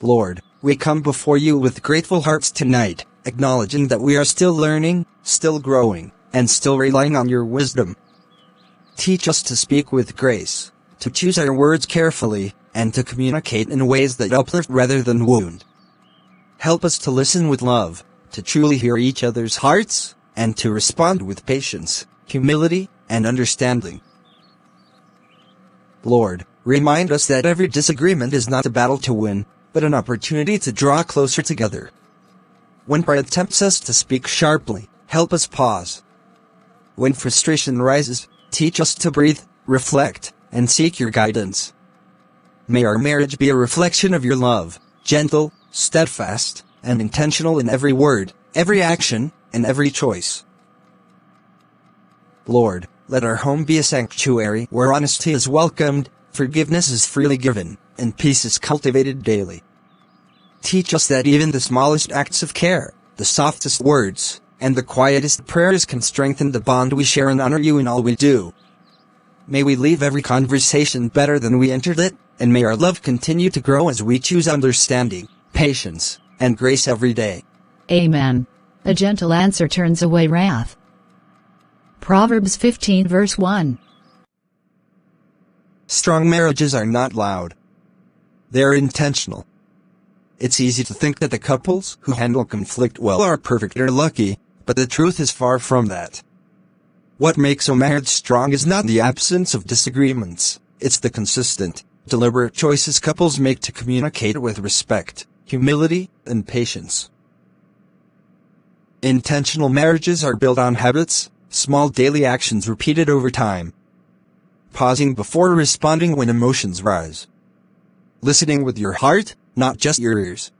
Lord, we come before you with grateful hearts tonight, acknowledging that we are still learning, still growing, and still relying on your wisdom. Teach us to speak with grace, to choose our words carefully, and to communicate in ways that uplift rather than wound. Help us to listen with love, to truly hear each other's hearts, and to respond with patience, humility, and understanding. Lord, remind us that every disagreement is not a battle to win, but an opportunity to draw closer together. When pride tempts us to speak sharply, help us pause. When frustration rises, teach us to breathe, reflect, and seek your guidance. May our marriage be a reflection of your love, gentle, steadfast, and intentional in every word, every action, and every choice. Lord, let our home be a sanctuary where honesty is welcomed, forgiveness is freely given, and peace is cultivated daily. Teach us that even the smallest acts of care, the softest words, and the quietest prayers can strengthen the bond we share and honor you in all we do. May we leave every conversation better than we entered it, and may our love continue to grow as we choose understanding, patience, and grace every day. Amen. A gentle answer turns away wrath. Proverbs 15 verse 1. Strong marriages are not loud. They are intentional. It's easy to think that the couples who handle conflict well are perfect or lucky, but the truth is far from that. What makes a marriage strong is not the absence of disagreements, it's the consistent, deliberate choices couples make to communicate with respect, humility, and patience. Intentional marriages are built on habits, small daily actions repeated over time. Pausing before responding when emotions rise. Listening with your heart, not just your ears.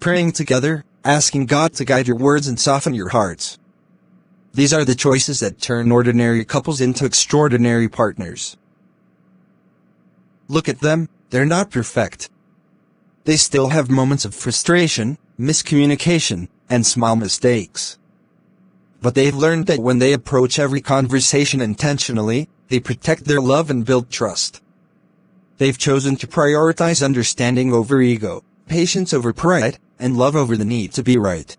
Praying together, asking God to guide your words and soften your hearts. These are the choices that turn ordinary couples into extraordinary partners. Look at them, they're not perfect. They still have moments of frustration, miscommunication, and small mistakes. But they've learned that when they approach every conversation intentionally, they protect their love and build trust. They've chosen to prioritize understanding over ego, patience over pride, and love over the need to be right.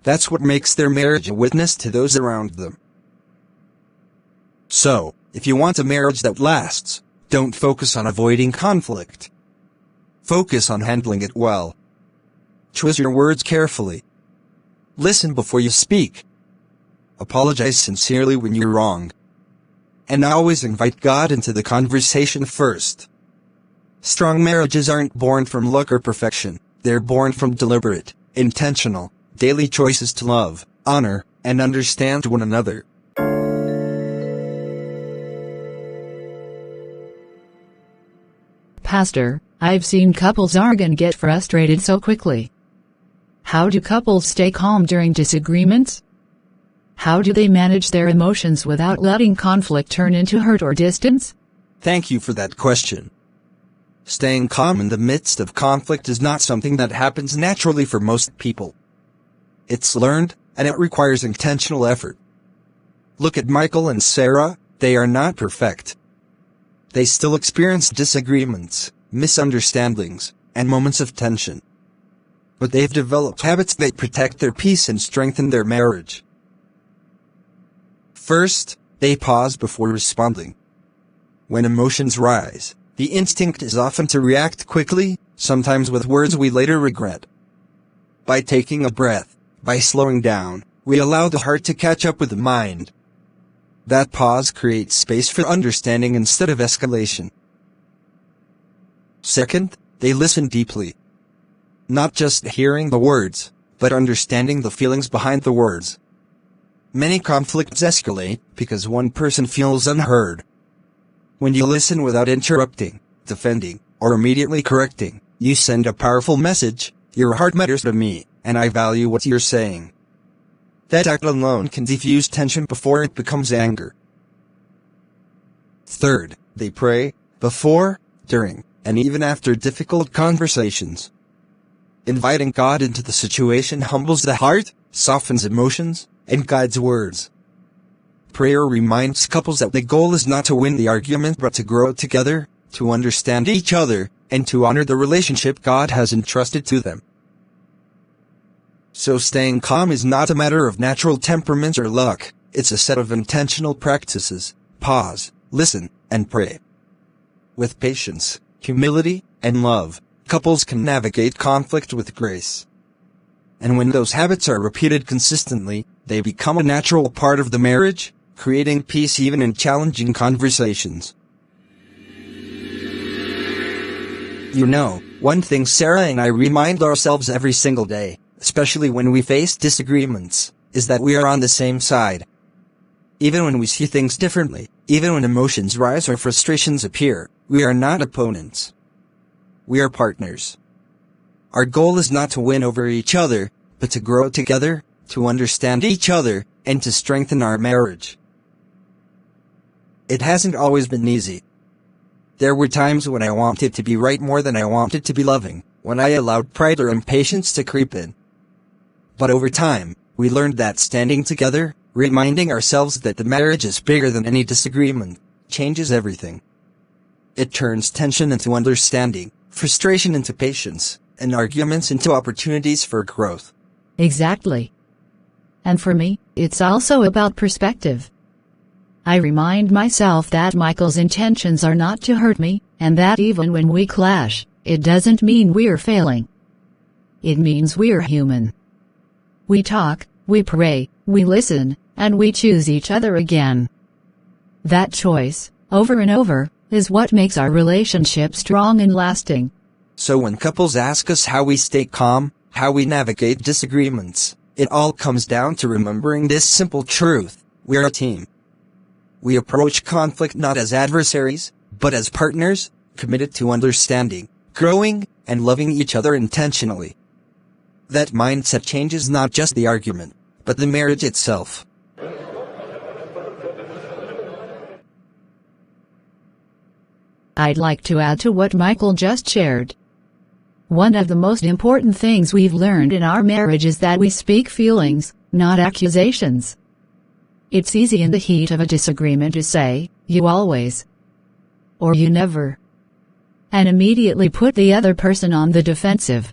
That's what makes their marriage a witness to those around them. So, if you want a marriage that lasts, don't focus on avoiding conflict. Focus on handling it well. Choose your words carefully. Listen before you speak. Apologize sincerely when you're wrong. And always invite God into the conversation first. Strong marriages aren't born from luck or perfection. They're born from deliberate, intentional, daily choices to love, honor, and understand one another. Pastor, I've seen couples argue and get frustrated so quickly. How do couples stay calm during disagreements? How do they manage their emotions without letting conflict turn into hurt or distance? Thank you for that question. Staying calm in the midst of conflict is not something that happens naturally for most people. It's learned, and it requires intentional effort. Look at Michael and Sarah, they are not perfect. They still experience disagreements, misunderstandings, and moments of tension. But they've developed habits that protect their peace and strengthen their marriage. First, they pause before responding. When emotions rise, the instinct is often to react quickly, sometimes with words we later regret. By taking a breath, by slowing down, we allow the heart to catch up with the mind. That pause creates space for understanding instead of escalation. Second, they listen deeply. Not just hearing the words, but understanding the feelings behind the words. Many conflicts escalate because one person feels unheard. When you listen without interrupting, defending, or immediately correcting, you send a powerful message: your heart matters to me, and I value what you're saying. That act alone can diffuse tension before it becomes anger. Third, they pray, before, during, and even after difficult conversations. Inviting God into the situation humbles the heart, softens emotions, and guides words. Prayer reminds couples that the goal is not to win the argument but to grow together, to understand each other, and to honor the relationship God has entrusted to them. So staying calm is not a matter of natural temperament or luck, it's a set of intentional practices: pause, listen, and pray. With patience, humility, and love, couples can navigate conflict with grace. And when those habits are repeated consistently, they become a natural part of the marriage, creating peace even in challenging conversations. You know, one thing Sarah and I remind ourselves every single day, especially when we face disagreements, is that we are on the same side. Even when we see things differently, even when emotions rise or frustrations appear, we are not opponents. We are partners. Our goal is not to win over each other, but to grow together, to understand each other, and to strengthen our marriage. It hasn't always been easy. There were times when I wanted to be right more than I wanted to be loving, when I allowed pride or impatience to creep in. But over time, we learned that standing together, reminding ourselves that the marriage is bigger than any disagreement, changes everything. It turns tension into understanding, frustration into patience, and arguments into opportunities for growth. Exactly. And for me, it's also about perspective. I remind myself that Michael's intentions are not to hurt me, and that even when we clash, it doesn't mean we're failing. It means we're human. We talk, we pray, we listen, and we choose each other again. That choice, over and over, is what makes our relationship strong and lasting. So when couples ask us how we stay calm, how we navigate disagreements, it all comes down to remembering this simple truth: we're a team. We approach conflict not as adversaries, but as partners, committed to understanding, growing, and loving each other intentionally. That mindset changes not just the argument, but the marriage itself. I'd like to add to what Michael just shared. One of the most important things we've learned in our marriage is that we speak feelings, not accusations. It's easy in the heat of a disagreement to say, "You always," or "You never," and immediately put the other person on the defensive.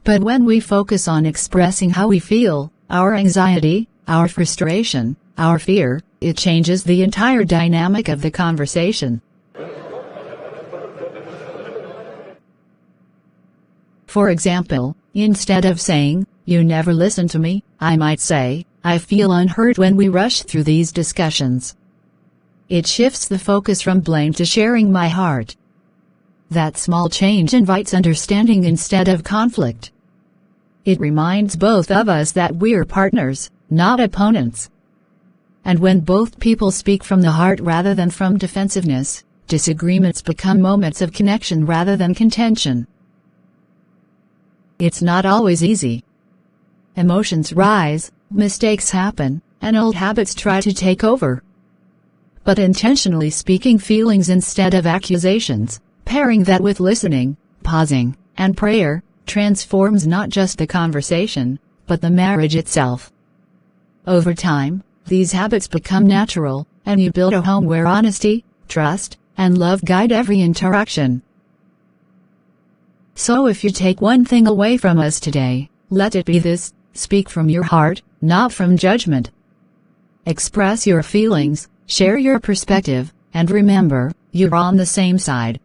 But when we focus on expressing how we feel, our anxiety, our frustration, our fear, it changes the entire dynamic of the conversation. For example, instead of saying, "You never listen to me," I might say, "I feel unheard when we rush through these discussions." It shifts the focus from blame to sharing my heart. That small change invites understanding instead of conflict. It reminds both of us that we're partners, not opponents. And when both people speak from the heart rather than from defensiveness, disagreements become moments of connection rather than contention. It's not always easy. Emotions rise, mistakes happen, and old habits try to take over. But intentionally speaking feelings instead of accusations, pairing that with listening, pausing, and prayer, transforms not just the conversation, but the marriage itself. Over time, these habits become natural, and you build a home where honesty, trust, and love guide every interaction. So if you take one thing away from us today, let it be this: speak from your heart, not from judgment. Express your feelings, share your perspective, and remember, you're on the same side.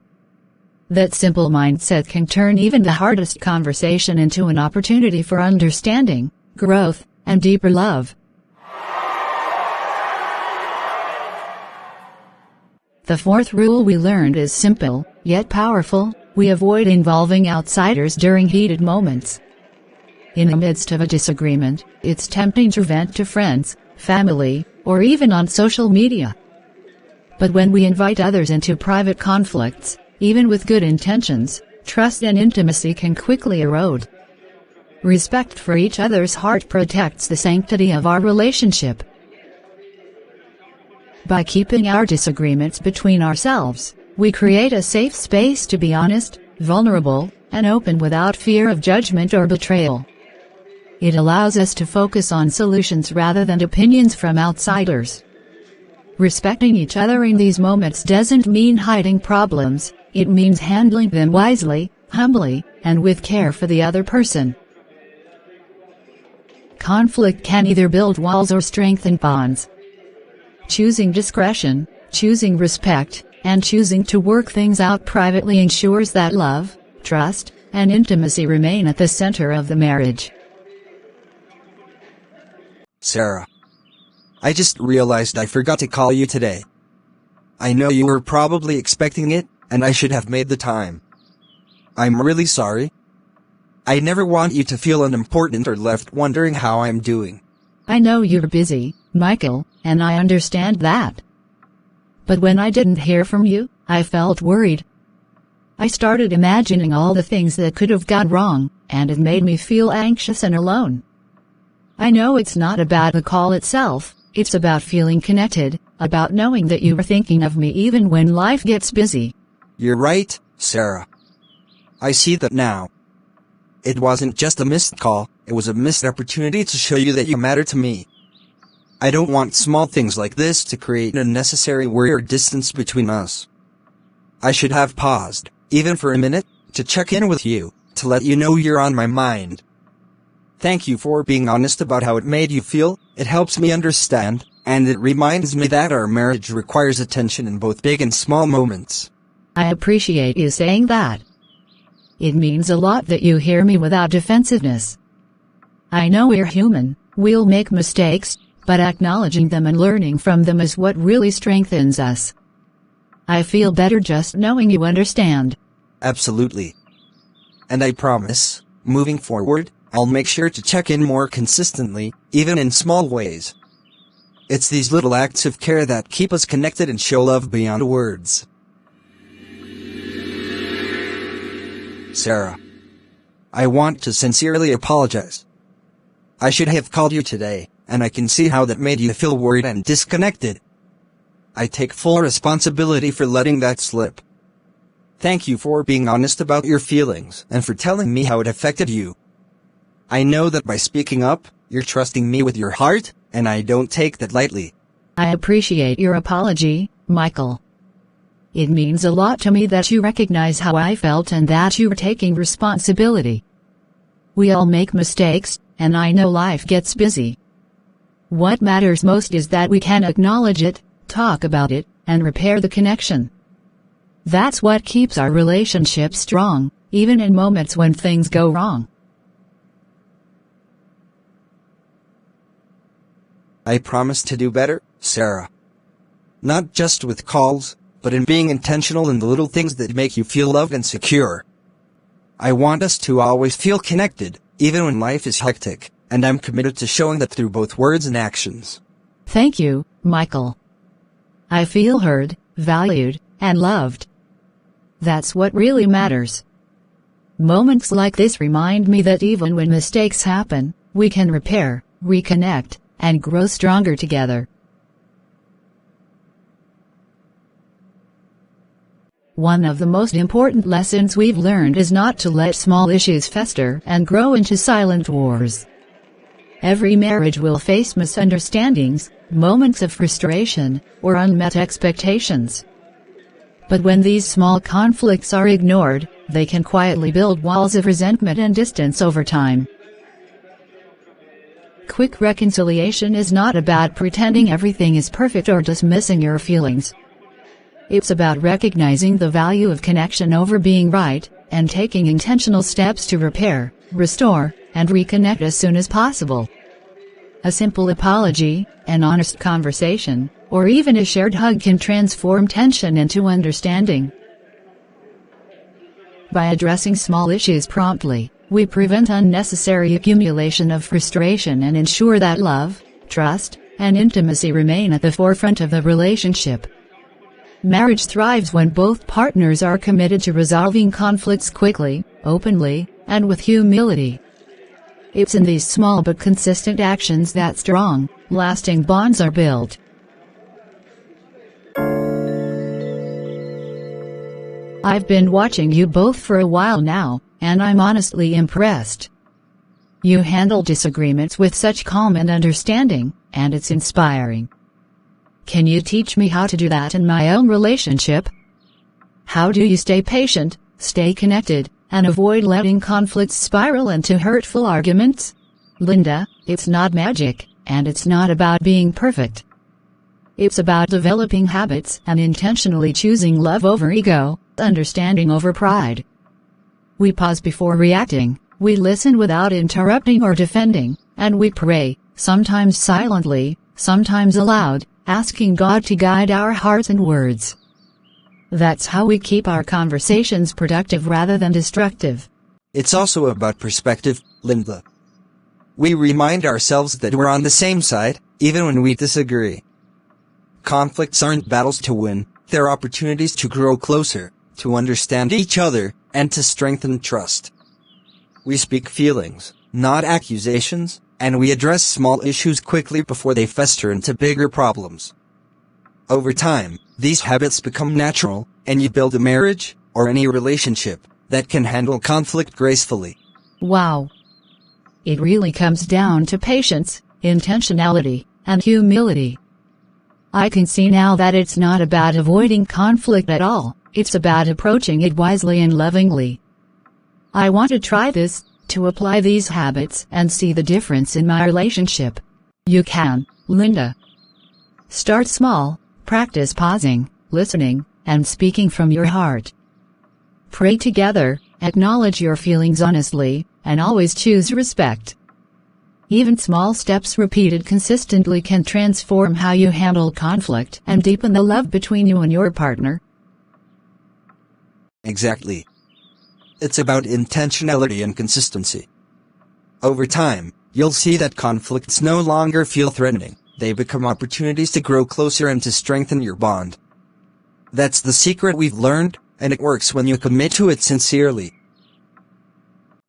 That simple mindset can turn even the hardest conversation into an opportunity for understanding, growth, and deeper love. The fourth rule we learned is simple, yet powerful: we avoid involving outsiders during heated moments. In the midst of a disagreement, it's tempting to vent to friends, family, or even on social media. But when we invite others into private conflicts, even with good intentions, trust and intimacy can quickly erode. Respect for each other's heart protects the sanctity of our relationship. By keeping our disagreements between ourselves, we create a safe space to be honest, vulnerable, and open without fear of judgment or betrayal. It allows us to focus on solutions rather than opinions from outsiders. Respecting each other in these moments doesn't mean hiding problems, it means handling them wisely, humbly, and with care for the other person. Conflict can either build walls or strengthen bonds. Choosing discretion, choosing respect, and choosing to work things out privately ensures that love, trust, and intimacy remain at the center of the marriage. Sarah, I just realized I forgot to call you today. I know you were probably expecting it, and I should have made the time. I'm really sorry. I never want you to feel unimportant or left wondering how I'm doing. I know you're busy, Michael, and I understand that. But when I didn't hear from you, I felt worried. I started imagining all the things that could have gone wrong, and it made me feel anxious and alone. I know it's not about the call itself, it's about feeling connected, about knowing that you are thinking of me even when life gets busy. You're right, Sarah. I see that now. It wasn't just a missed call, it was a missed opportunity to show you that you matter to me. I don't want small things like this to create unnecessary worry or distance between us. I should have paused, even for a minute, to check in with you, to let you know you're on my mind. Thank you for being honest about how it made you feel. It helps me understand, and it reminds me that our marriage requires attention in both big and small moments. I appreciate you saying that. It means a lot that you hear me without defensiveness. I know we're human, we'll make mistakes, but acknowledging them and learning from them is what really strengthens us. I feel better just knowing you understand. Absolutely. And I promise, moving forward, I'll make sure to check in more consistently, even in small ways. It's these little acts of care that keep us connected and show love beyond words. Sarah, I want to sincerely apologize. I should have called you today, and I can see how that made you feel worried and disconnected. I take full responsibility for letting that slip. Thank you for being honest about your feelings and for telling me how it affected you. I know that by speaking up, you're trusting me with your heart, and I don't take that lightly. I appreciate your apology, Michael. It means a lot to me that you recognize how I felt and that you're taking responsibility. We all make mistakes, and I know life gets busy. What matters most is that we can acknowledge it, talk about it, and repair the connection. That's what keeps our relationship strong, even in moments when things go wrong. I promise to do better, Sarah. Not just with calls, but in being intentional in the little things that make you feel loved and secure. I want us to always feel connected, even when life is hectic, and I'm committed to showing that through both words and actions. Thank you, Michael. I feel heard, valued, and loved. That's what really matters. Moments like this remind me that even when mistakes happen, we can repair, reconnect, and grow stronger together. One of the most important lessons we've learned is not to let small issues fester and grow into silent wars. Every marriage will face misunderstandings, moments of frustration, or unmet expectations. But when these small conflicts are ignored, they can quietly build walls of resentment and distance over time. Quick reconciliation is not about pretending everything is perfect or dismissing your feelings. It's about recognizing the value of connection over being right, and taking intentional steps to repair, restore, and reconnect as soon as possible. A simple apology, an honest conversation, or even a shared hug can transform tension into understanding. By addressing small issues promptly, we prevent unnecessary accumulation of frustration and ensure that love, trust, and intimacy remain at the forefront of the relationship. Marriage thrives when both partners are committed to resolving conflicts quickly, openly, and with humility. It's in these small but consistent actions that strong, lasting bonds are built. I've been watching you both for a while now, and I'm honestly impressed. You handle disagreements with such calm and understanding, and it's inspiring. Can you teach me how to do that in my own relationship? How do you stay patient, stay connected, and avoid letting conflicts spiral into hurtful arguments? Linda, it's not magic, and it's not about being perfect. It's about developing habits and intentionally choosing love over ego, understanding over pride. We pause before reacting, we listen without interrupting or defending, and we pray, sometimes silently, sometimes aloud, asking God to guide our hearts and words. That's how we keep our conversations productive rather than destructive. It's also about perspective, Linda. We remind ourselves that we're on the same side, even when we disagree. Conflicts aren't battles to win, they're opportunities to grow closer, to understand each other, and to strengthen trust. We speak feelings, not accusations, and we address small issues quickly before they fester into bigger problems. Over time, these habits become natural, and you build a marriage, or any relationship, that can handle conflict gracefully. Wow! It really comes down to patience, intentionality, and humility. I can see now that it's not about avoiding conflict at all, it's about approaching it wisely and lovingly. I want to try this, to apply these habits and see the difference in my relationship. You can, Linda. Start small, practice pausing, listening, and speaking from your heart. Pray together, acknowledge your feelings honestly, and always choose respect. Even small steps repeated consistently can transform how you handle conflict and deepen the love between you and your partner. Exactly. It's about intentionality and consistency. Over time, you'll see that conflicts no longer feel threatening, they become opportunities to grow closer and to strengthen your bond. That's the secret we've learned, and it works when you commit to it sincerely.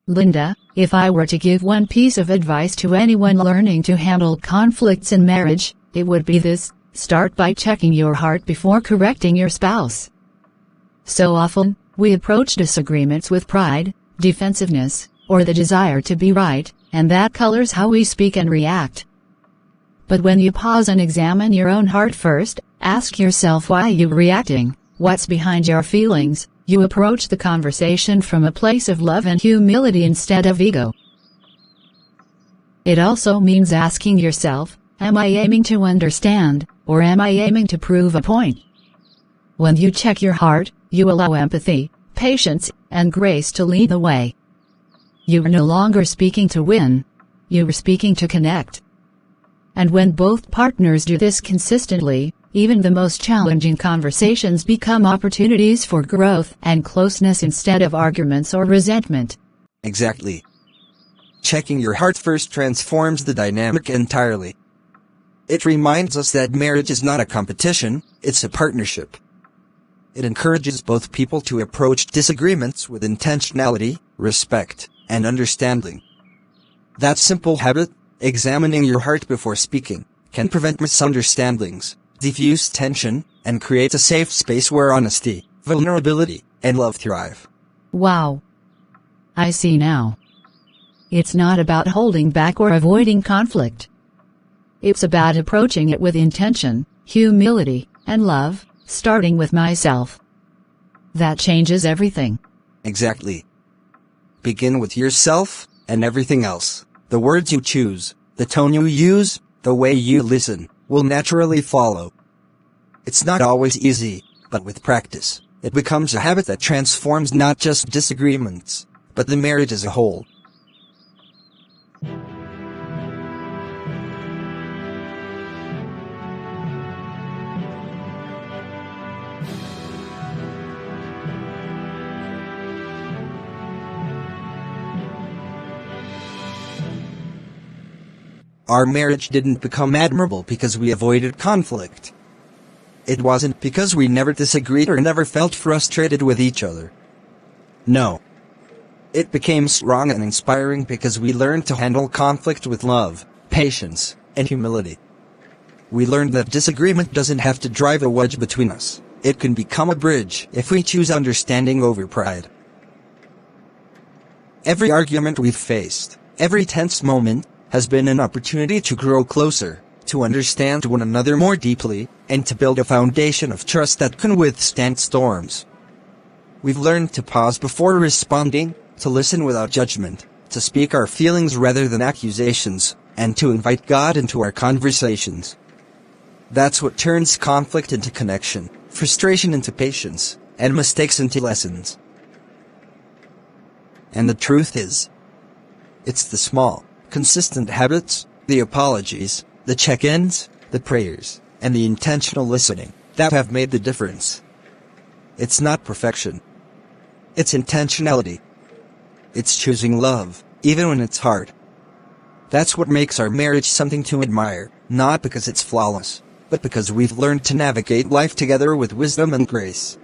Linda, if I were to give one piece of advice to anyone learning to handle conflicts in marriage, it would be this: start by checking your heart before correcting your spouse. So often, we approach disagreements with pride, defensiveness, or the desire to be right, and that colors how we speak and react. But when you pause and examine your own heart first, ask yourself why you're reacting, what's behind your feelings, you approach the conversation from a place of love and humility instead of ego. It also means asking yourself, am I aiming to understand, or am I aiming to prove a point? When you check your heart, you allow empathy, patience, and grace to lead the way. You are no longer speaking to win. You are speaking to connect. And when both partners do this consistently, even the most challenging conversations become opportunities for growth and closeness instead of arguments or resentment. Exactly. Checking your heart first transforms the dynamic entirely. It reminds us that marriage is not a competition, it's a partnership. It encourages both people to approach disagreements with intentionality, respect, and understanding. That simple habit, examining your heart before speaking, can prevent misunderstandings, diffuse tension, and create a safe space where honesty, vulnerability, and love thrive. Wow! I see now. It's not about holding back or avoiding conflict. It's about approaching it with intention, humility, and love, starting with myself. That changes everything. Exactly. Begin with yourself, and everything else, the words you choose, the tone you use, the way you listen, will naturally follow. It's not always easy, But with practice, it becomes a habit that transforms not just disagreements, but the marriage as a whole. Our marriage didn't become admirable because we avoided conflict. It wasn't because we never disagreed or never felt frustrated with each other. No. It became strong and inspiring because we learned to handle conflict with love, patience, and humility. We learned that disagreement doesn't have to drive a wedge between us. It can become a bridge if we choose understanding over pride. Every argument we've faced, every tense moment, has been an opportunity to grow closer, to understand one another more deeply, and to build a foundation of trust that can withstand storms. We've learned to pause before responding, to listen without judgment, to speak our feelings rather than accusations, and to invite God into our conversations. That's what turns conflict into connection, frustration into patience, and mistakes into lessons. And the truth is, it's the small, consistent habits, the apologies, the check-ins, the prayers, and the intentional listening that have made the difference. It's not perfection. It's intentionality. It's choosing love, even when it's hard. That's what makes our marriage something to admire, not because it's flawless, but because we've learned to navigate life together with wisdom and grace.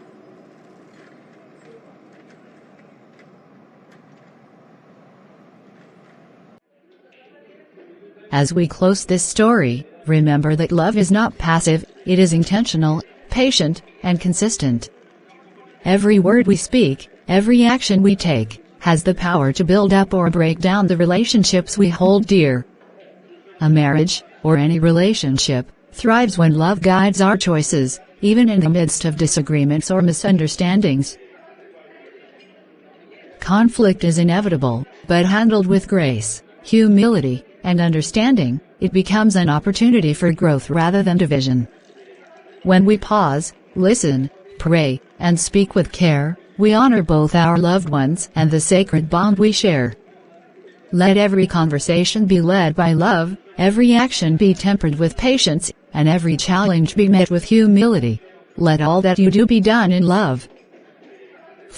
As we close this story, remember that love is not passive, it is intentional, patient, and consistent. Every word we speak, every action we take, has the power to build up or break down the relationships we hold dear. A marriage, or any relationship, thrives when love guides our choices, even in the midst of disagreements or misunderstandings. Conflict is inevitable, but handled with grace, humility, and understanding, it becomes an opportunity for growth rather than division. When we pause, listen, pray, and speak with care, we honor both our loved ones and the sacred bond we share. Let every conversation be led by love, every action be tempered with patience, and every challenge be met with humility. Let all that you do be done in love.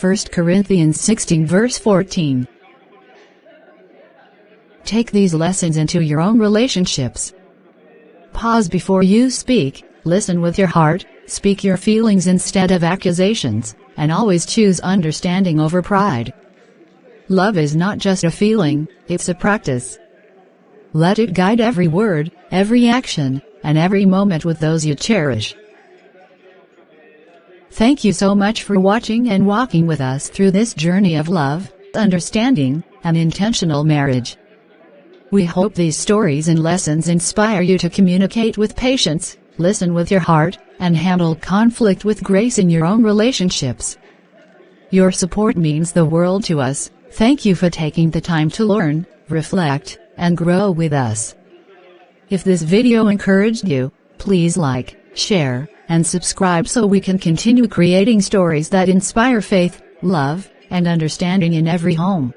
1 Corinthians 16 verse 14. Take these lessons into your own relationships. Pause before you speak, listen with your heart, speak your feelings instead of accusations, and always choose understanding over pride. Love is not just a feeling, it's a practice. Let it guide every word, every action, and every moment with those you cherish. Thank you so much for watching and walking with us through this journey of love, understanding, and intentional marriage. We hope these stories and lessons inspire you to communicate with patience, listen with your heart, and handle conflict with grace in your own relationships. Your support means the world to us. Thank you for taking the time to learn, reflect, and grow with us. If this video encouraged you, please like, share, and subscribe so we can continue creating stories that inspire faith, love, and understanding in every home.